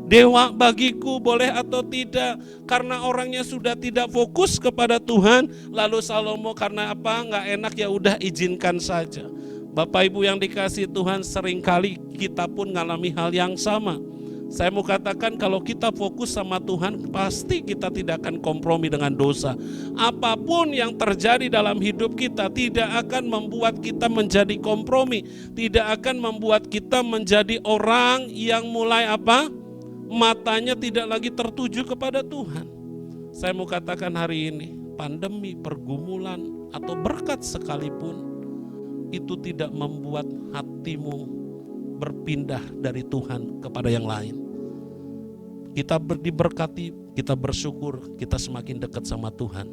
dewa bagiku, boleh atau tidak? Karena orangnya sudah tidak fokus kepada Tuhan, lalu Salomo karena apa? Nggak enak, ya udah izinkan saja. Bapak Ibu yang dikasihi Tuhan, seringkali kita pun ngalami hal yang sama. Saya mau katakan kalau kita fokus sama Tuhan, pasti kita tidak akan kompromi dengan dosa. Apapun yang terjadi dalam hidup kita tidak akan membuat kita menjadi kompromi, tidak akan membuat kita menjadi orang yang mulai apa? Matanya tidak lagi tertuju kepada Tuhan. Saya mau katakan hari ini, pandemi, pergumulan, atau berkat sekalipun, itu tidak membuat hatimu berpindah dari Tuhan kepada yang lain. Kita diberkati, kita bersyukur, kita semakin dekat sama Tuhan.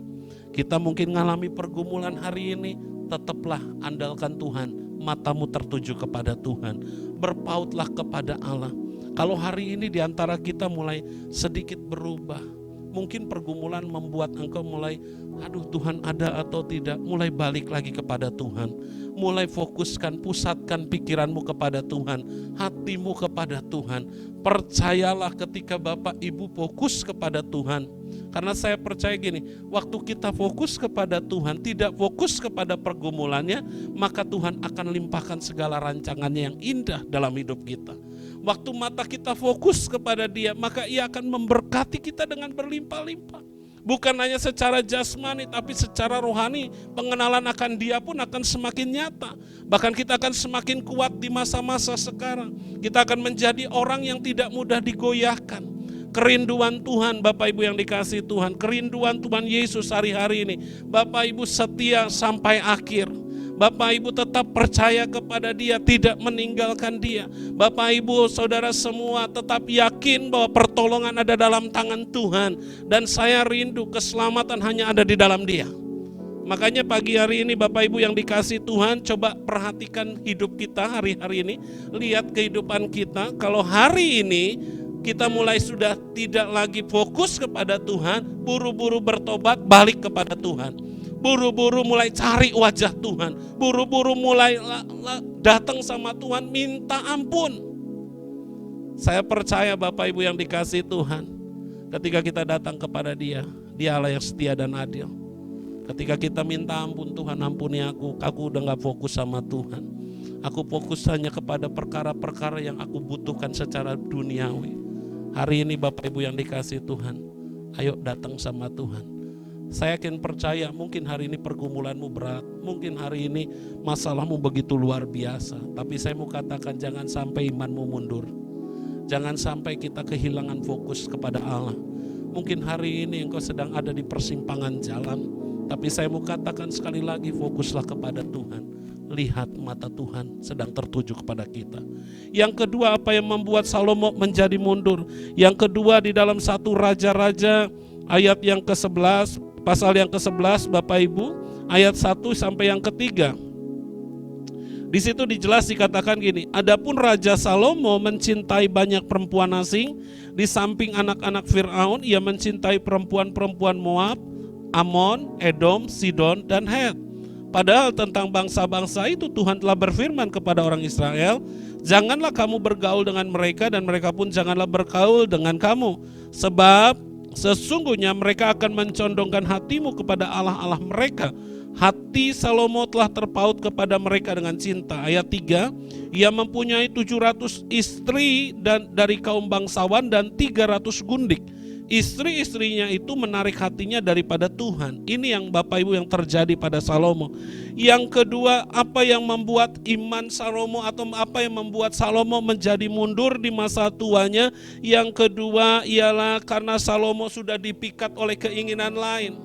Kita mungkin mengalami pergumulan hari ini, tetaplah andalkan Tuhan, matamu tertuju kepada Tuhan, berpautlah kepada Allah. Kalau hari ini diantara kita mulai sedikit berubah, mungkin pergumulan membuat engkau mulai, aduh Tuhan ada atau tidak, mulai balik lagi kepada Tuhan. Mulai fokuskan, pusatkan pikiranmu kepada Tuhan, hatimu kepada Tuhan. Percayalah ketika Bapak Ibu fokus kepada Tuhan. Karena saya percaya gini, waktu kita fokus kepada Tuhan, tidak fokus kepada pergumulannya, maka Tuhan akan limpahkan segala rancangannya yang indah dalam hidup kita. Waktu mata kita fokus kepada Dia, maka Ia akan memberkati kita dengan berlimpah-limpah. Bukan hanya secara jasmani, tapi secara rohani, pengenalan akan Dia pun akan semakin nyata. Bahkan kita akan semakin kuat di masa-masa sekarang. Kita akan menjadi orang yang tidak mudah digoyahkan. Kerinduan Tuhan, Bapak Ibu yang dikasihi Tuhan, kerinduan Tuhan Yesus hari-hari ini, Bapak Ibu setia sampai akhir. Bapak Ibu tetap percaya kepada Dia, tidak meninggalkan Dia. Bapak Ibu, saudara semua tetap yakin bahwa pertolongan ada dalam tangan Tuhan. Dan saya rindu keselamatan hanya ada di dalam Dia. Makanya pagi hari ini Bapak Ibu yang dikasih Tuhan, coba perhatikan hidup kita hari-hari ini. Lihat kehidupan kita, kalau hari ini kita mulai sudah tidak lagi fokus kepada Tuhan, buru-buru bertobat, balik kepada Tuhan. Buru-buru mulai cari wajah Tuhan, buru-buru mulai datang sama Tuhan, minta ampun. Saya percaya Bapak Ibu yang dikasih Tuhan, ketika kita datang kepada Dia, Dia Allah yang setia dan adil. Ketika kita minta ampun, Tuhan ampuni aku udah gak fokus sama Tuhan. Aku fokus hanya kepada perkara-perkara yang aku butuhkan secara duniawi. Hari ini Bapak Ibu yang dikasih Tuhan, ayo datang sama Tuhan. Saya yakin percaya, mungkin hari ini pergumulanmu berat, mungkin hari ini masalahmu begitu luar biasa. Tapi saya mau katakan, jangan sampai imanmu mundur. Jangan sampai kita kehilangan fokus kepada Allah. Mungkin hari ini engkau sedang ada di persimpangan jalan, tapi saya mau katakan sekali lagi, fokuslah kepada Tuhan. Lihat mata Tuhan sedang tertuju kepada kita. Yang kedua, apa yang membuat Salomo menjadi mundur? Yang kedua, di dalam 1 Raja-Raja ayat yang ke-11, pasal yang ke-11 Bapak Ibu, ayat 1 sampai yang ke-3. Di situ dijelas dikatakan gini, adapun Raja Salomo mencintai banyak perempuan asing, di samping anak-anak Fir'aun, ia mencintai perempuan-perempuan Moab, Amon, Edom, Sidon, dan Het. Padahal tentang bangsa-bangsa itu Tuhan telah berfirman kepada orang Israel, janganlah kamu bergaul dengan mereka dan mereka pun janganlah bergaul dengan kamu. Sebab sesungguhnya mereka akan mencondongkan hatimu kepada Allah-Allah mereka. Hati Salomo telah terpaut kepada mereka dengan cinta. Ayat 3, ia mempunyai 700 istri dan dari kaum bangsawan dan 300 gundik. Istri-istrinya itu menarik hatinya daripada Tuhan. Ini yang Bapak Ibu yang terjadi pada Salomo. Yang kedua, apa yang membuat iman Salomo atau apa yang membuat Salomo menjadi mundur di masa tuanya? Yang kedua ialah karena Salomo sudah dipikat oleh keinginan lain.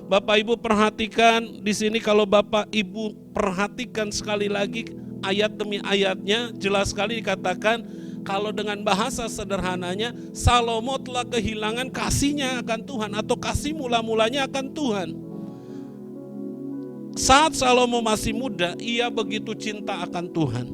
Bapak Ibu perhatikan di sini, kalau Bapak Ibu perhatikan sekali lagi ayat demi ayatnya, jelas sekali dikatakan, kalau dengan bahasa sederhananya, Salomo telah kehilangan kasihnya akan Tuhan atau kasih mula-mulanya akan Tuhan. Saat Salomo masih muda, ia begitu cinta akan Tuhan.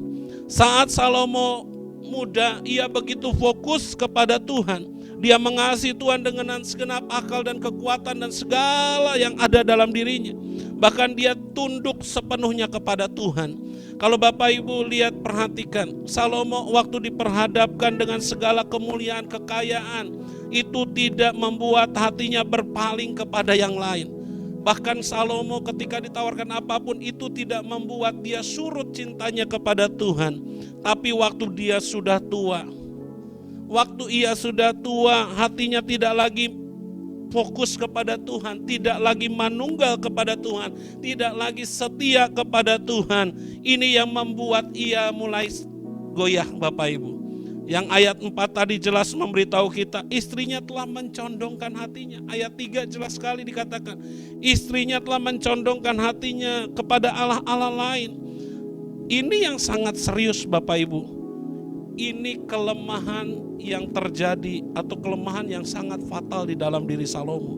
Saat Salomo muda, ia begitu fokus kepada Tuhan. Dia mengasihi Tuhan dengan segenap akal dan kekuatan dan segala yang ada dalam dirinya. Bahkan dia tunduk sepenuhnya kepada Tuhan. Kalau Bapak Ibu lihat, perhatikan, Salomo waktu diperhadapkan dengan segala kemuliaan, kekayaan, itu tidak membuat hatinya berpaling kepada yang lain. Bahkan Salomo ketika ditawarkan apapun itu tidak membuat dia surut cintanya kepada Tuhan. Tapi waktu dia sudah tua, hatinya tidak lagi fokus kepada Tuhan, tidak lagi manunggal kepada Tuhan, tidak lagi setia kepada Tuhan. Ini yang membuat ia mulai goyah Bapak Ibu. Yang ayat 4 tadi jelas memberitahu kita, istrinya telah mencondongkan hatinya. Ayat 3 jelas sekali dikatakan, istrinya telah mencondongkan hatinya kepada Allah-Allah lain. Ini yang sangat serius Bapak Ibu. Ini kelemahan yang terjadi atau kelemahan yang sangat fatal di dalam diri Salomo.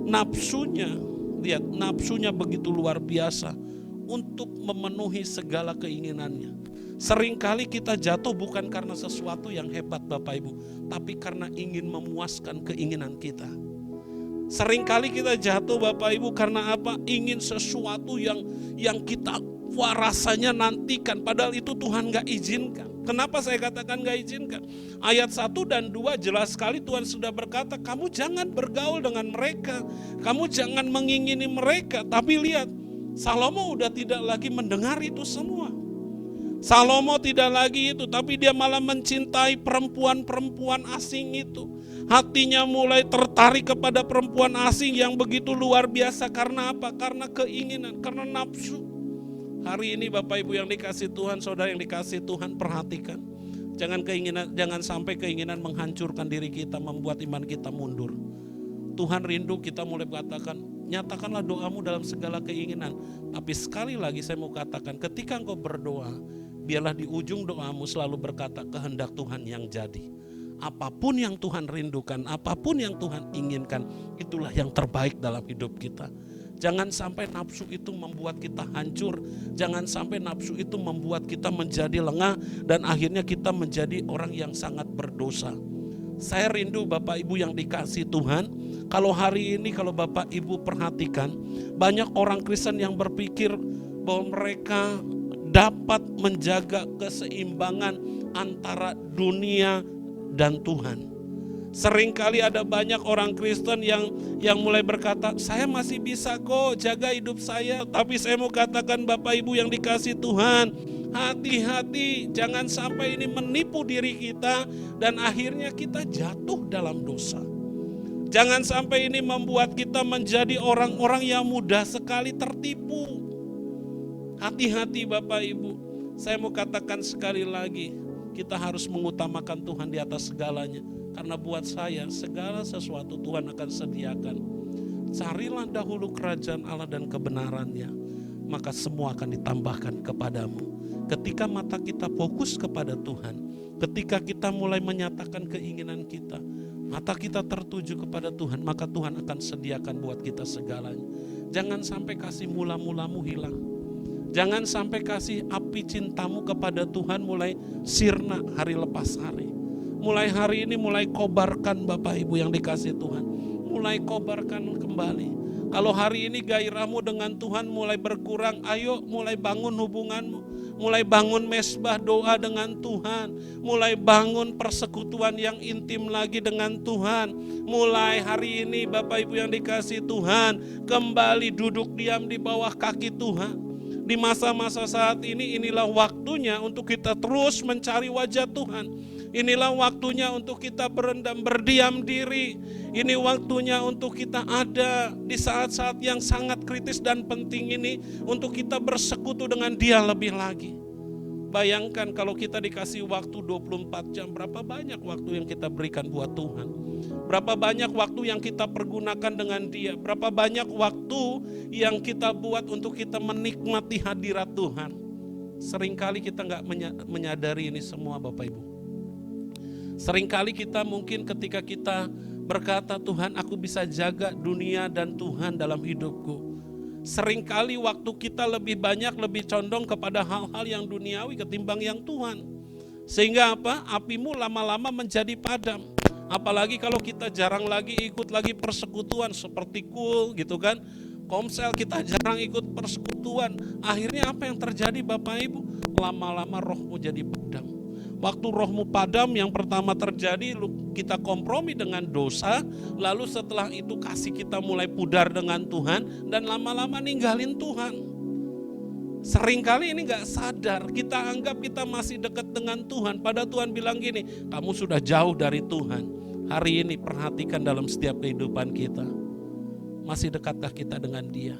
Nafsunya, lihat, nafsunya begitu luar biasa untuk memenuhi segala keinginannya. Seringkali kita jatuh bukan karena sesuatu yang hebat Bapak Ibu, tapi karena ingin memuaskan keinginan kita. Seringkali kita jatuh Bapak Ibu karena apa? Ingin sesuatu yang kita rasanya nantikan, padahal itu Tuhan gak izinkan. Kenapa saya katakan gak izinkan? Ayat 1 dan 2 jelas sekali Tuhan sudah berkata, kamu jangan bergaul dengan mereka, kamu jangan mengingini mereka. Tapi lihat, Salomo udah tidak lagi mendengar itu semua. Salomo tidak lagi itu, tapi dia malah mencintai perempuan-perempuan asing itu. Hatinya mulai tertarik kepada perempuan asing yang begitu luar biasa. Karena apa? Karena keinginan, karena nafsu. Hari ini Bapak Ibu yang dikasih Tuhan, saudara yang dikasih Tuhan, perhatikan. Jangan sampai keinginan menghancurkan diri kita, membuat iman kita mundur. Tuhan rindu kita mulai mengatakan, nyatakanlah doamu dalam segala keinginan. Tapi sekali lagi saya mau katakan, ketika engkau berdoa, biarlah di ujung doamu selalu berkata kehendak Tuhan yang jadi. Apapun yang Tuhan rindukan, apapun yang Tuhan inginkan, itulah yang terbaik dalam hidup kita. Jangan sampai nafsu itu membuat kita hancur. Jangan sampai nafsu itu membuat kita menjadi lengah dan akhirnya kita menjadi orang yang sangat berdosa. Saya rindu Bapak Ibu yang dikasihi Tuhan, kalau hari ini kalau Bapak Ibu perhatikan, banyak orang Kristen yang berpikir bahwa mereka dapat menjaga keseimbangan antara dunia dan Tuhan. Seringkali ada banyak orang Kristen yang mulai berkata, saya masih bisa kok jaga hidup saya. Tapi saya mau katakan Bapak Ibu yang dikasihi Tuhan, hati-hati, jangan sampai ini menipu diri kita dan akhirnya kita jatuh dalam dosa. Jangan sampai ini membuat kita menjadi orang-orang yang mudah sekali tertipu. Hati-hati Bapak Ibu. Saya mau katakan sekali lagi, kita harus mengutamakan Tuhan di atas segalanya. Karena buat saya segala sesuatu Tuhan akan sediakan. Carilah dahulu kerajaan Allah dan kebenarannya, maka semua akan ditambahkan kepadamu. Ketika mata kita fokus kepada Tuhan, ketika kita mulai menyatakan keinginan kita, mata kita tertuju kepada Tuhan, maka Tuhan akan sediakan buat kita segalanya. Jangan sampai kasih mula-mulamu hilang. Jangan sampai kasih api cintamu kepada Tuhan mulai sirna hari lepas hari. Mulai hari ini mulai kobarkan Bapak Ibu yang dikasihi Tuhan. Mulai kobarkan kembali. Kalau hari ini gairahmu dengan Tuhan mulai berkurang, ayo mulai bangun hubunganmu. Mulai bangun mesbah doa dengan Tuhan. Mulai bangun persekutuan yang intim lagi dengan Tuhan. Mulai hari ini Bapak Ibu yang dikasihi Tuhan, kembali duduk diam di bawah kaki Tuhan. Di masa-masa saat ini, inilah waktunya untuk kita terus mencari wajah Tuhan. Inilah waktunya untuk kita berdiam diri. Ini waktunya untuk kita ada di saat-saat yang sangat kritis dan penting ini, untuk kita bersekutu dengan Dia lebih lagi. Bayangkan kalau kita dikasih waktu 24 jam, berapa banyak waktu yang kita berikan buat Tuhan. Berapa banyak waktu yang kita pergunakan dengan Dia. Berapa banyak waktu yang kita buat untuk kita menikmati hadirat Tuhan. Seringkali kita gak menyadari ini semua Bapak Ibu. Seringkali kita mungkin ketika kita berkata, Tuhan aku bisa jaga dunia dan Tuhan dalam hidupku. Seringkali waktu kita lebih banyak, lebih condong kepada hal-hal yang duniawi ketimbang yang Tuhan. Sehingga apa? Apimu lama-lama menjadi padam. Apalagi kalau kita jarang lagi ikut lagi persekutuan seperti gitu kan. Komsel kita jarang ikut persekutuan. Akhirnya apa yang terjadi Bapak Ibu? Lama-lama rohmu jadi padam. Waktu rohmu padam, yang pertama terjadi kita kompromi dengan dosa, lalu setelah itu kasih kita mulai pudar dengan Tuhan, dan lama-lama ninggalin Tuhan. Seringkali ini gak sadar, kita anggap kita masih dekat dengan Tuhan, padahal Tuhan bilang gini, kamu sudah jauh dari Tuhan. Hari ini perhatikan dalam setiap kehidupan kita, masih dekatkah kita dengan Dia?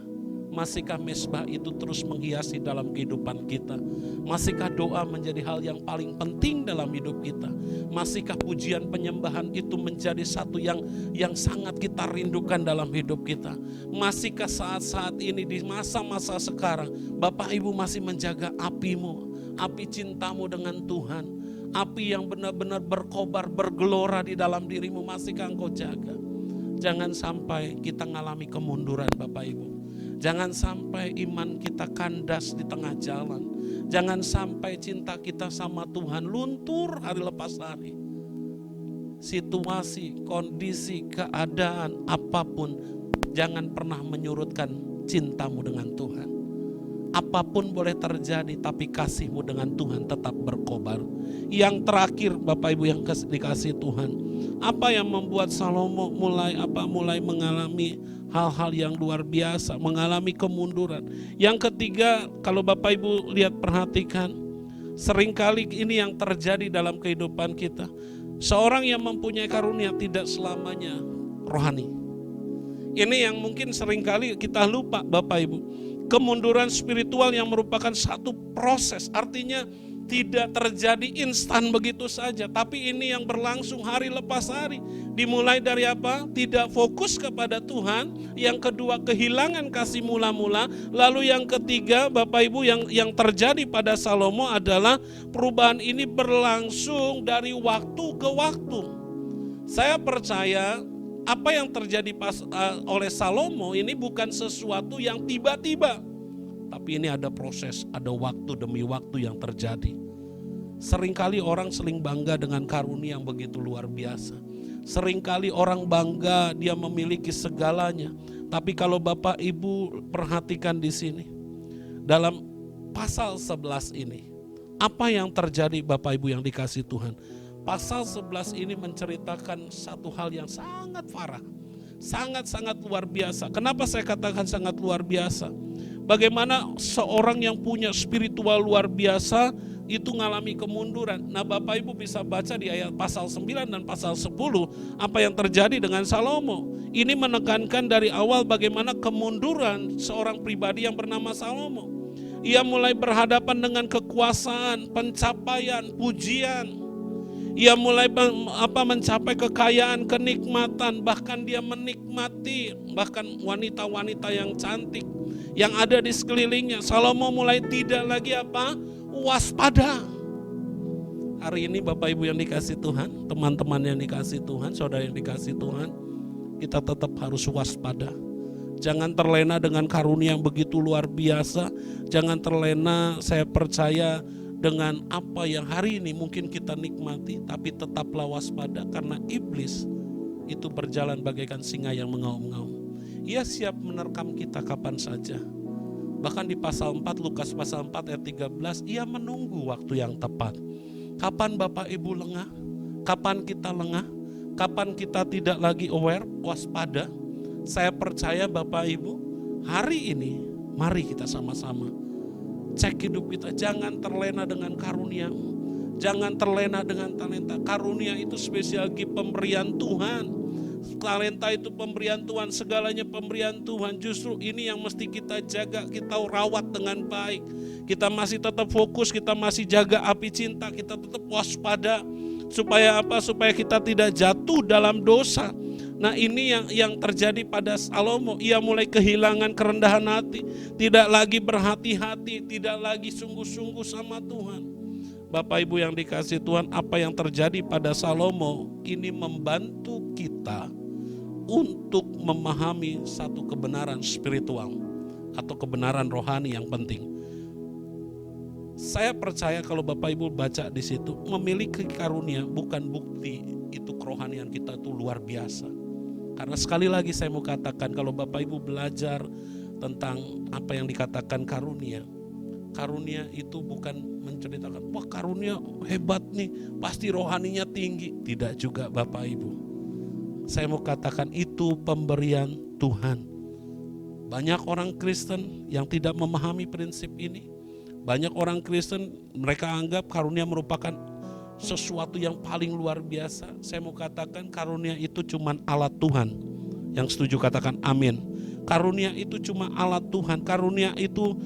Masihkah mesbah itu terus menghiasi dalam kehidupan kita? Masihkah doa menjadi hal yang paling penting dalam hidup kita? Masihkah pujian penyembahan itu menjadi satu yang sangat kita rindukan dalam hidup kita? Masihkah saat-saat ini di masa-masa sekarang Bapak Ibu masih menjaga apimu, api cintamu dengan Tuhan, api yang benar-benar berkobar, bergelora di dalam dirimu, masihkah engkau jaga? Jangan sampai kita ngalami kemunduran Bapak Ibu. Jangan sampai iman kita kandas di tengah jalan. Jangan sampai cinta kita sama Tuhan luntur hari lepas hari. Situasi, kondisi, keadaan, apapun, jangan pernah menyurutkan cintamu dengan Tuhan. Apapun boleh terjadi, tapi kasihmu dengan Tuhan tetap berkobar. Yang terakhir Bapak Ibu yang dikasihi Tuhan, apa yang membuat Salomo mulai mengalami hal-hal yang luar biasa, mengalami kemunduran. Yang ketiga, kalau Bapak Ibu lihat perhatikan, seringkali ini yang terjadi dalam kehidupan kita. Seorang yang mempunyai karunia tidak selamanya rohani. Ini yang mungkin seringkali kita lupa Bapak Ibu. Kemunduran spiritual yang merupakan satu proses, artinya tidak terjadi instan begitu saja, tapi ini yang berlangsung hari lepas hari. Dimulai dari apa? Tidak fokus kepada Tuhan. Yang kedua, kehilangan kasih mula-mula. Lalu yang ketiga, Bapak Ibu, yang terjadi pada Salomo adalah perubahan ini berlangsung dari waktu ke waktu. Saya percaya apa yang terjadi oleh Salomo ini bukan sesuatu yang tiba-tiba. Tapi ini ada proses, ada waktu demi waktu yang terjadi. Seringkali orang seling bangga dengan karunia yang begitu luar biasa. Seringkali orang bangga dia memiliki segalanya. Tapi kalau Bapak Ibu perhatikan di sini, dalam pasal 11 ini, apa yang terjadi Bapak Ibu yang dikasih Tuhan? Pasal 11 ini menceritakan satu hal yang sangat parah. Sangat-sangat luar biasa. Kenapa saya katakan sangat luar biasa? Bagaimana seorang yang punya spiritual luar biasa itu mengalami kemunduran. Nah, Bapak Ibu bisa baca di ayat pasal 9 dan pasal 10 apa yang terjadi dengan Salomo. Ini menekankan dari awal bagaimana kemunduran seorang pribadi yang bernama Salomo. Ia mulai berhadapan dengan kekuasaan, pencapaian, pujian. Ia mulai mencapai kekayaan, kenikmatan, bahkan dia menikmati bahkan wanita-wanita yang cantik yang ada di sekelilingnya. Salomo mulai tidak lagi waspada. Hari ini Bapak Ibu yang dikasih Tuhan, teman-teman yang dikasih Tuhan, saudara yang dikasih Tuhan, kita tetap harus waspada. Jangan terlena dengan karunia yang begitu luar biasa. Jangan terlena, saya percaya, dengan apa yang hari ini mungkin kita nikmati, tapi tetaplah waspada karena iblis itu berjalan bagaikan singa yang mengaum-ngaum. Ia siap menerkam kita kapan saja. Bahkan di pasal 4, Lukas pasal 4 ayat 13, ia menunggu waktu yang tepat. Kapan Bapak Ibu lengah? Kapan kita lengah? Kapan kita tidak lagi aware, waspada? Saya percaya Bapak Ibu, hari ini mari kita sama-sama cek hidup kita. Jangan terlena dengan karunia, jangan terlena dengan talenta. Karunia itu spesial gift pemberian Tuhan. Talenta itu pemberian Tuhan, segalanya pemberian Tuhan. Justru ini yang mesti kita jaga, kita rawat dengan baik. Kita masih tetap fokus, kita masih jaga api cinta, kita tetap waspada. Supaya apa? Supaya kita tidak jatuh dalam dosa. Nah, ini yang terjadi pada Salomo. Ia mulai kehilangan kerendahan hati, tidak lagi berhati-hati, tidak lagi sungguh-sungguh sama Tuhan. Bapak Ibu yang dikasih Tuhan, apa yang terjadi pada Salomo ini membantu kita untuk memahami satu kebenaran spiritual atau kebenaran rohani yang penting. Saya percaya kalau Bapak Ibu baca di situ, memiliki karunia bukan bukti itu kerohanian kita itu luar biasa. Karena sekali lagi saya mau katakan, kalau Bapak Ibu belajar tentang apa yang dikatakan karunia, karunia itu bukan menceritakan, wah karunia hebat nih, pasti rohaninya tinggi. Tidak juga Bapak Ibu. Saya mau katakan itu pemberian Tuhan. Banyak orang Kristen yang tidak memahami prinsip ini. Banyak orang Kristen, mereka anggap karunia merupakan sesuatu yang paling luar biasa. Saya mau katakan karunia itu cuma alat Tuhan. Yang setuju katakan amin. Karunia itu cuma alat Tuhan. Karunia itu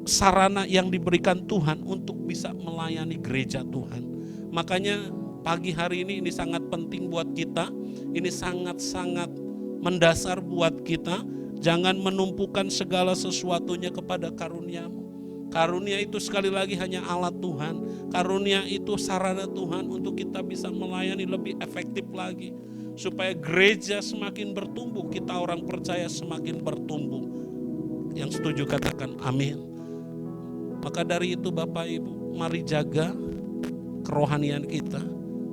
sarana yang diberikan Tuhan untuk bisa melayani gereja Tuhan. Makanya pagi hari ini sangat penting buat kita. Ini sangat-sangat mendasar buat kita. Jangan menumpukan segala sesuatunya kepada karunia-Mu. Karunia itu sekali lagi hanya alat Tuhan. Karunia itu sarana Tuhan untuk kita bisa melayani lebih efektif lagi. Supaya gereja semakin bertumbuh, kita orang percaya semakin bertumbuh. Yang setuju katakan amin. Maka dari itu Bapak Ibu, mari jaga kerohanian kita.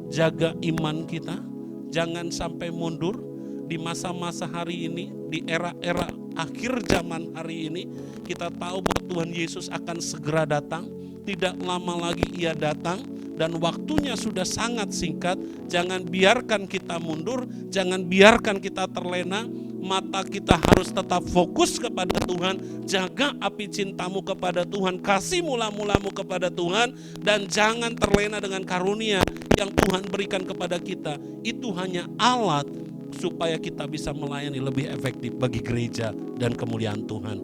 Jaga iman kita. Jangan sampai mundur di masa-masa hari ini, di era-era akhir zaman hari ini. Kita tahu bahwa Tuhan Yesus akan segera datang. Tidak lama lagi ia datang dan waktunya sudah sangat singkat. Jangan biarkan kita mundur, jangan biarkan kita terlena. Mata kita harus tetap fokus kepada Tuhan. Jaga api cintamu kepada Tuhan, kasih mula-mulamu kepada Tuhan, dan jangan terlena dengan karunia yang Tuhan berikan kepada kita. Itu hanya alat supaya kita bisa melayani lebih efektif bagi gereja dan kemuliaan Tuhan.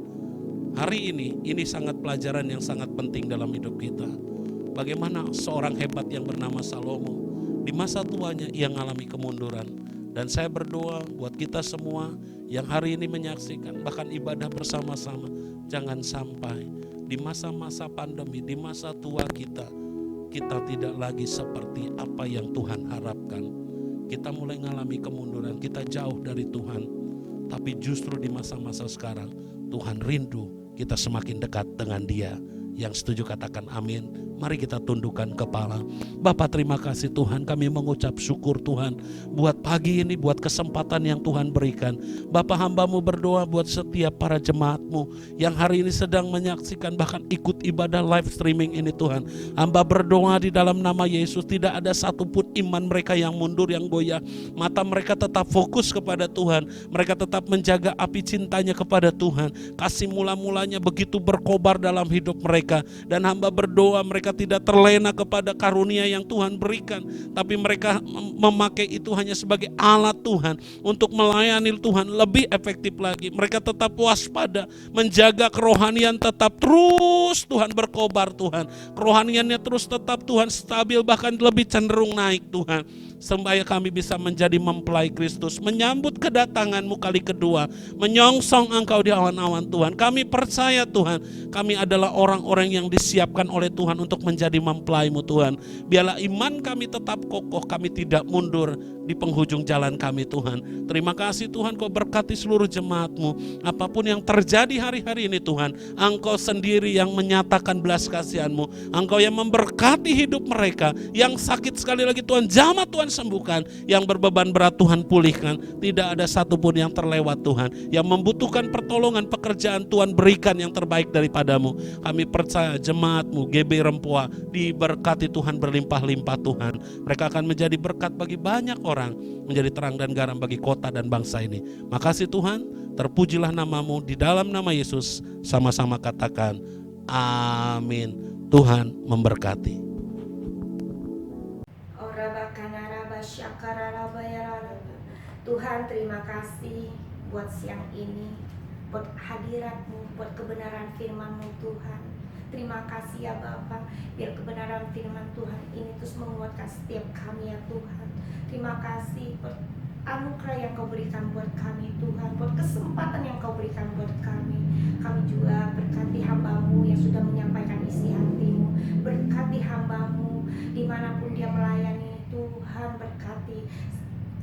Hari ini sangat pelajaran yang sangat penting dalam hidup kita. bagaimana seorang hebat yang bernama Salomo, di masa tuanya ia mengalami kemunduran. Dan saya berdoa buat kita semua yang hari ini menyaksikan, bahkan ibadah bersama-sama, jangan sampai di masa-masa pandemi, di masa tua kita tidak lagi seperti apa yang Tuhan harapkan. Kita mulai mengalami kemunduran, kita jauh dari Tuhan. Tapi justru di masa-masa sekarang Tuhan rindu kita semakin dekat dengan Dia. Yang setuju katakan amin. Mari kita tundukkan kepala. Bapa, terima kasih Tuhan, kami mengucap syukur Tuhan buat pagi ini, buat kesempatan yang Tuhan berikan. Bapa, hamba-Mu berdoa buat setiap para jemaat-Mu yang hari ini sedang menyaksikan bahkan ikut ibadah live streaming ini Tuhan. Hamba berdoa di dalam nama Yesus, tidak ada satupun iman mereka yang mundur, yang goyah. Mata mereka tetap fokus kepada Tuhan. Mereka tetap menjaga api cintanya kepada Tuhan. Kasih mula-mulanya begitu berkobar dalam hidup mereka. Dan hamba berdoa mereka tidak terlena kepada karunia yang Tuhan berikan, tapi mereka memakai itu hanya sebagai alat Tuhan untuk melayani Tuhan lebih efektif lagi. Mereka tetap waspada, menjaga kerohanian tetap terus Tuhan berkobar Tuhan. Kerohaniannya terus tetap Tuhan stabil, bahkan lebih cenderung naik Tuhan. Supaya kami bisa menjadi mempelai Kristus, menyambut kedatangan-Mu kali kedua, menyongsong Engkau di awan-awan Tuhan. Kami percaya Tuhan, kami adalah orang-orang yang disiapkan oleh Tuhan untuk menjadi mempelai-Mu Tuhan. Biarlah iman kami tetap kokoh, kami tidak mundur di penghujung jalan kami Tuhan. Terima kasih Tuhan, Kau berkati seluruh jemaat-Mu. Apapun yang terjadi hari-hari ini Tuhan, Engkau sendiri yang menyatakan belas kasihan-Mu. Engkau yang memberkati hidup mereka. Yang sakit sekali lagi Tuhan, jamah Tuhan sembuhkan. Yang berbeban berat Tuhan pulihkan. Tidak ada satupun yang terlewat Tuhan. Yang membutuhkan pertolongan pekerjaan Tuhan, berikan yang terbaik daripada-Mu. Kami percaya jemaat-Mu GB Rempoa diberkati Tuhan berlimpah-limpah Tuhan. Mereka akan menjadi berkat bagi banyak orang, menjadi terang dan garam bagi kota dan bangsa ini. Makasih Tuhan, terpujilah nama-Mu, di dalam nama Yesus sama-sama katakan amin. Tuhan memberkati. Tuhan, terima kasih buat siang ini, buat hadirat-Mu, buat kebenaran firman-Mu Tuhan. Terima kasih ya Bapa, biar kebenaran firman Tuhan ini terus menguatkan setiap kami ya Tuhan. Terima kasih buat anugerah yang Kau berikan buat kami Tuhan, buat kesempatan yang Kau berikan buat kami. Kami juga berkati hamba-Mu yang sudah menyampaikan isi hati-Mu. Berkati hamba-Mu dimanapun dia melayani Tuhan, berkati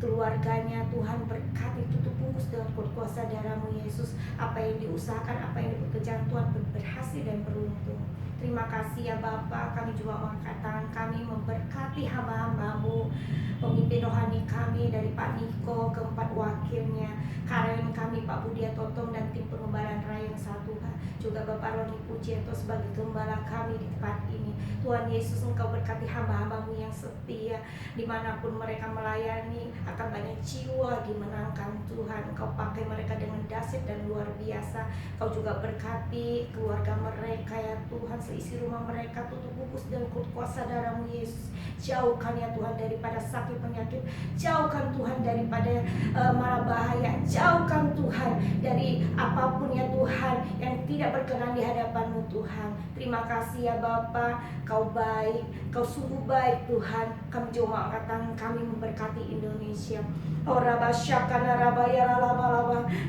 keluarganya Tuhan, berkati, tutup bungkus dengan kuasa darah-Mu Yesus. Apa yang diusahakan, apa yang dipekerjaan Tuhan berhasil dan beruntung. Terima kasih ya Bapa, kami juga mengangkat tangan kami memberkati hamba-hamba-Mu, pemimpin rohani kami dari Pak Niko, keempat wakilnya, karyawan kami Pak Budia Totong dan tim pengembalaan raya yang satu, juga Bapak Roni Pujianto sebagai gembala kami di tempat ini. Tuhan Yesus, Engkau berkati hamba-hamba-Mu yang setia, dimanapun mereka melayani, akan banyak jiwa dimenangkan Tuhan. Engkau pakai mereka dengan dahsyat dan luar biasa. Kau juga berkati keluarga mereka ya Tuhan, seisi rumah mereka, tutup bungkus dengan kuasa darah-Mu Yesus. Jauhkan ya Tuhan daripada sakit penyakit, jauhkan Tuhan daripada mara bahaya, jauhkan Tuhan dari apapun ya Tuhan yang tidak berkenan di hadapan-Mu Tuhan. Terima kasih ya Bapa, Kau baik, Kau sungguh baik Tuhan. Kami juga angkat tangan kami memberkati Indonesia.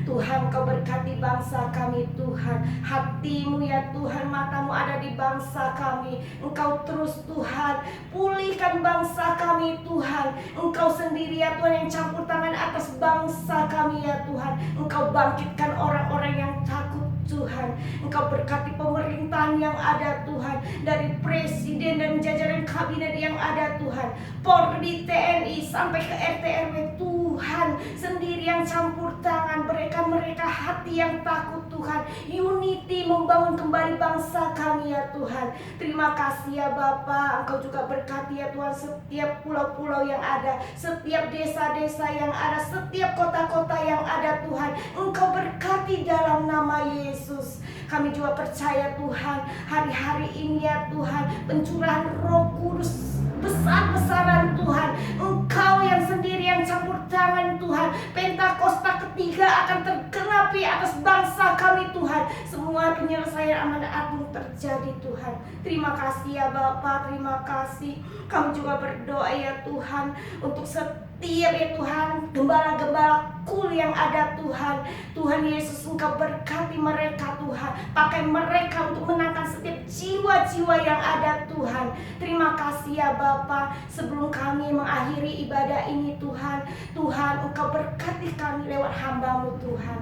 Tuhan, Kau berkati bangsa kami Tuhan. Hati-Mu ya Tuhan, mata-Mu ada di bangsa kami. Engkau terus Tuhan pulihkan bangsa kami Tuhan. Engkau sendiri ya Tuhan yang campur tangan atas bangsa kami ya Tuhan. Engkau bangkitkan orang-orang yang takut Tuhan. Engkau berkati pemerintahan yang ada Tuhan, dari presiden dan jajaran kabinet yang ada Tuhan, Polri, TNI sampai ke RT RW Tuhan sendiri yang campur tangan, mereka hati yang takut Tuhan, unity membangun kembali bangsa kami ya Tuhan. Terima kasih ya Bapa, Engkau juga berkati ya Tuhan setiap pulau-pulau yang ada, setiap desa-desa yang ada, setiap kota-kota yang ada Tuhan. Engkau berkati dalam nama Yesus. Kami juga percaya Tuhan, hari-hari ini ya Tuhan, pencurahan Roh Kudus besar-besaran Tuhan. Engkau yang sendiri yang campur tangan Tuhan. Pentakosta ketiga akan tergenapi atas bangsa kami Tuhan. Semua penyelesaian amanat agung terjadi Tuhan. Terima kasih ya Bapa, terima kasih. Kami juga berdoa ya Tuhan untuk setiap ya Tuhan gembala-gembala kul yang ada Tuhan. Tuhan Yesus, Engkau berkati mereka Tuhan. Pakai mereka untuk menangkan setiap jiwa-jiwa yang ada Tuhan. Terima kasih ya Bapa. Sebelum kami mengakhiri ibadah ini Tuhan, Tuhan Engkau berkati kami lewat hamba-Mu Tuhan.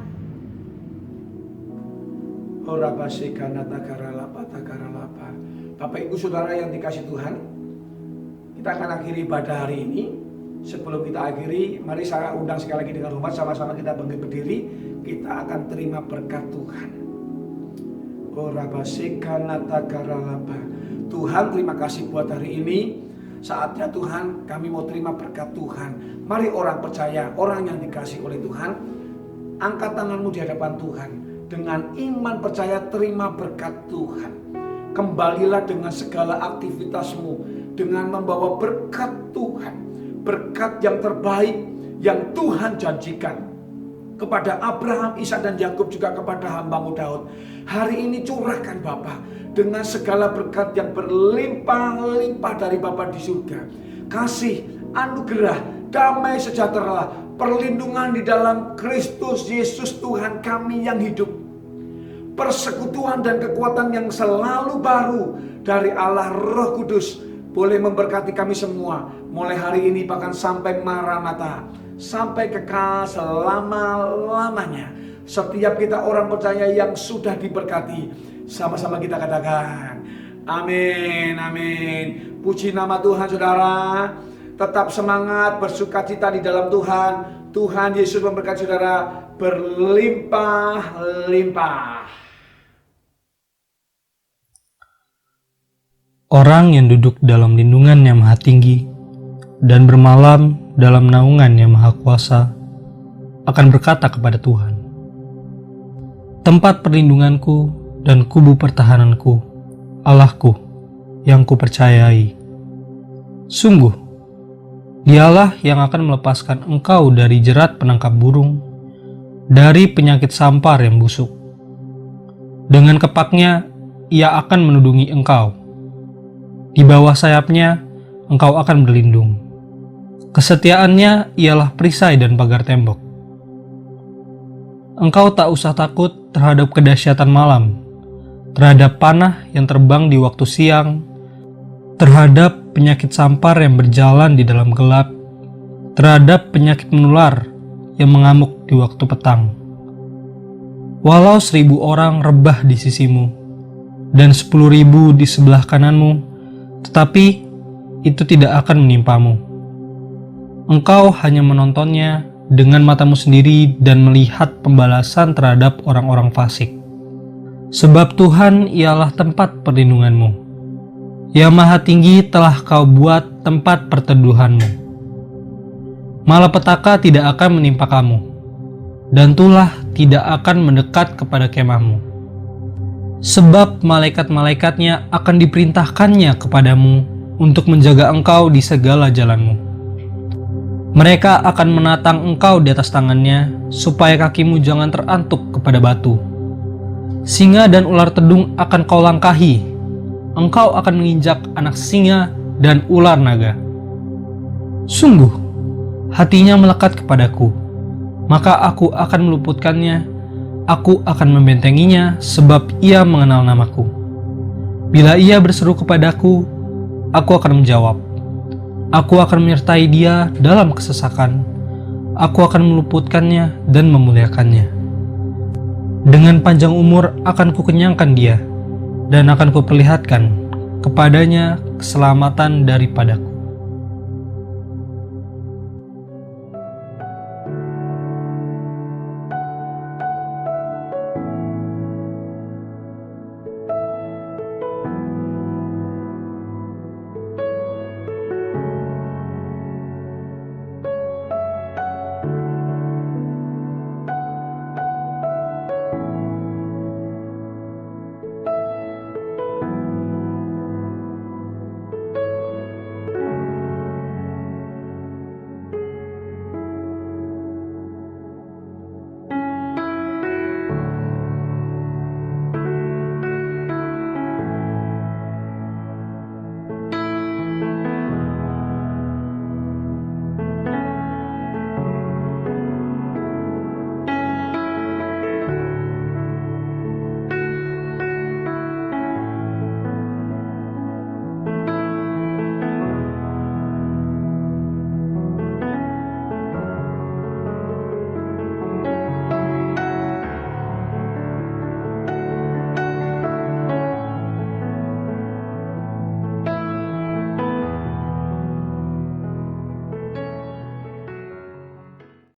Bapak Ibu Saudara yang dikasih Tuhan, kita akan akhiri ibadah hari ini. Sebelum kita akhiri, mari saya undang sekali lagi dengan hormat, sama-sama kita bangkit berdiri. Kita akan terima berkat Tuhan. Tuhan, terima kasih buat hari ini. Saatnya Tuhan, kami mau terima berkat Tuhan. Mari orang percaya, orang yang dikasih oleh Tuhan, angkat tanganmu di hadapan Tuhan. Dengan iman percaya terima berkat Tuhan. Kembalilah dengan segala aktivitasmu dengan membawa berkat Tuhan. Berkat yang terbaik yang Tuhan janjikan kepada Abraham, Ishak dan Yakub, juga kepada hamba-Mu Daud. Hari ini curahkan Bapa dengan segala berkat yang berlimpah-limpah dari Bapa di surga. Kasih, anugerah, damai sejahtera, perlindungan di dalam Kristus Yesus Tuhan kami yang hidup. Persekutuan dan kekuatan yang selalu baru dari Allah Roh Kudus boleh memberkati kami semua mulai hari ini bahkan sampai Maranatha, sampai kekal selama-lamanya. Setiap kita orang percaya yang sudah diberkati, sama-sama kita katakan amin, amin. Puji nama Tuhan saudara. Tetap semangat, bersukacita di dalam Tuhan. Tuhan Yesus memberkati saudara berlimpah-limpah. Orang yang duduk dalam lindungan yang maha tinggi dan bermalam dalam naungan yang maha kuasa akan berkata kepada Tuhan, tempat perlindunganku dan kubu pertahananku, Allahku yang kupercayai. Sungguh, Dialah yang akan melepaskan engkau dari jerat penangkap burung, dari penyakit sampar yang busuk. Dengan kepaknya, Ia akan menudungi engkau. Di bawah sayapnya, engkau akan berlindung. Kesetiaannya ialah perisai dan pagar tembok. Engkau tak usah takut terhadap kedahsyatan malam, terhadap panah yang terbang di waktu siang, terhadap penyakit sampar yang berjalan di dalam gelap, terhadap penyakit menular yang mengamuk di waktu petang. Walau 1000 orang rebah di sisimu, dan 10.000 di sebelah kananmu, tetapi itu tidak akan menimpamu. Engkau hanya menontonnya dengan matamu sendiri dan melihat pembalasan terhadap orang-orang fasik. Sebab Tuhan ialah tempat perlindunganmu. Yang Maha Tinggi telah kau buat tempat perteduhanmu. Malapetaka tidak akan menimpa kamu, dan tulah tidak akan mendekat kepada kemahmu. Sebab malaikat-malaikatnya akan diperintahkannya kepadamu untuk menjaga engkau di segala jalanmu. Mereka akan menatang engkau di atas tangannya, supaya kakimu jangan terantuk kepada batu. Singa dan ular tedung akan kau langkahi. Engkau akan menginjak anak singa dan ular naga. Sungguh, hatinya melekat kepadaku, maka aku akan meluputkannya. Aku akan membentenginya sebab ia mengenal namaku. Bila ia berseru kepadaku, aku akan menjawab. Aku akan menyertai dia dalam kesesakan. Aku akan meluputkannya dan memuliakannya. Dengan panjang umur akan kukenyangkan dia, dan akan kuperlihatkan kepadanya keselamatan daripadaku.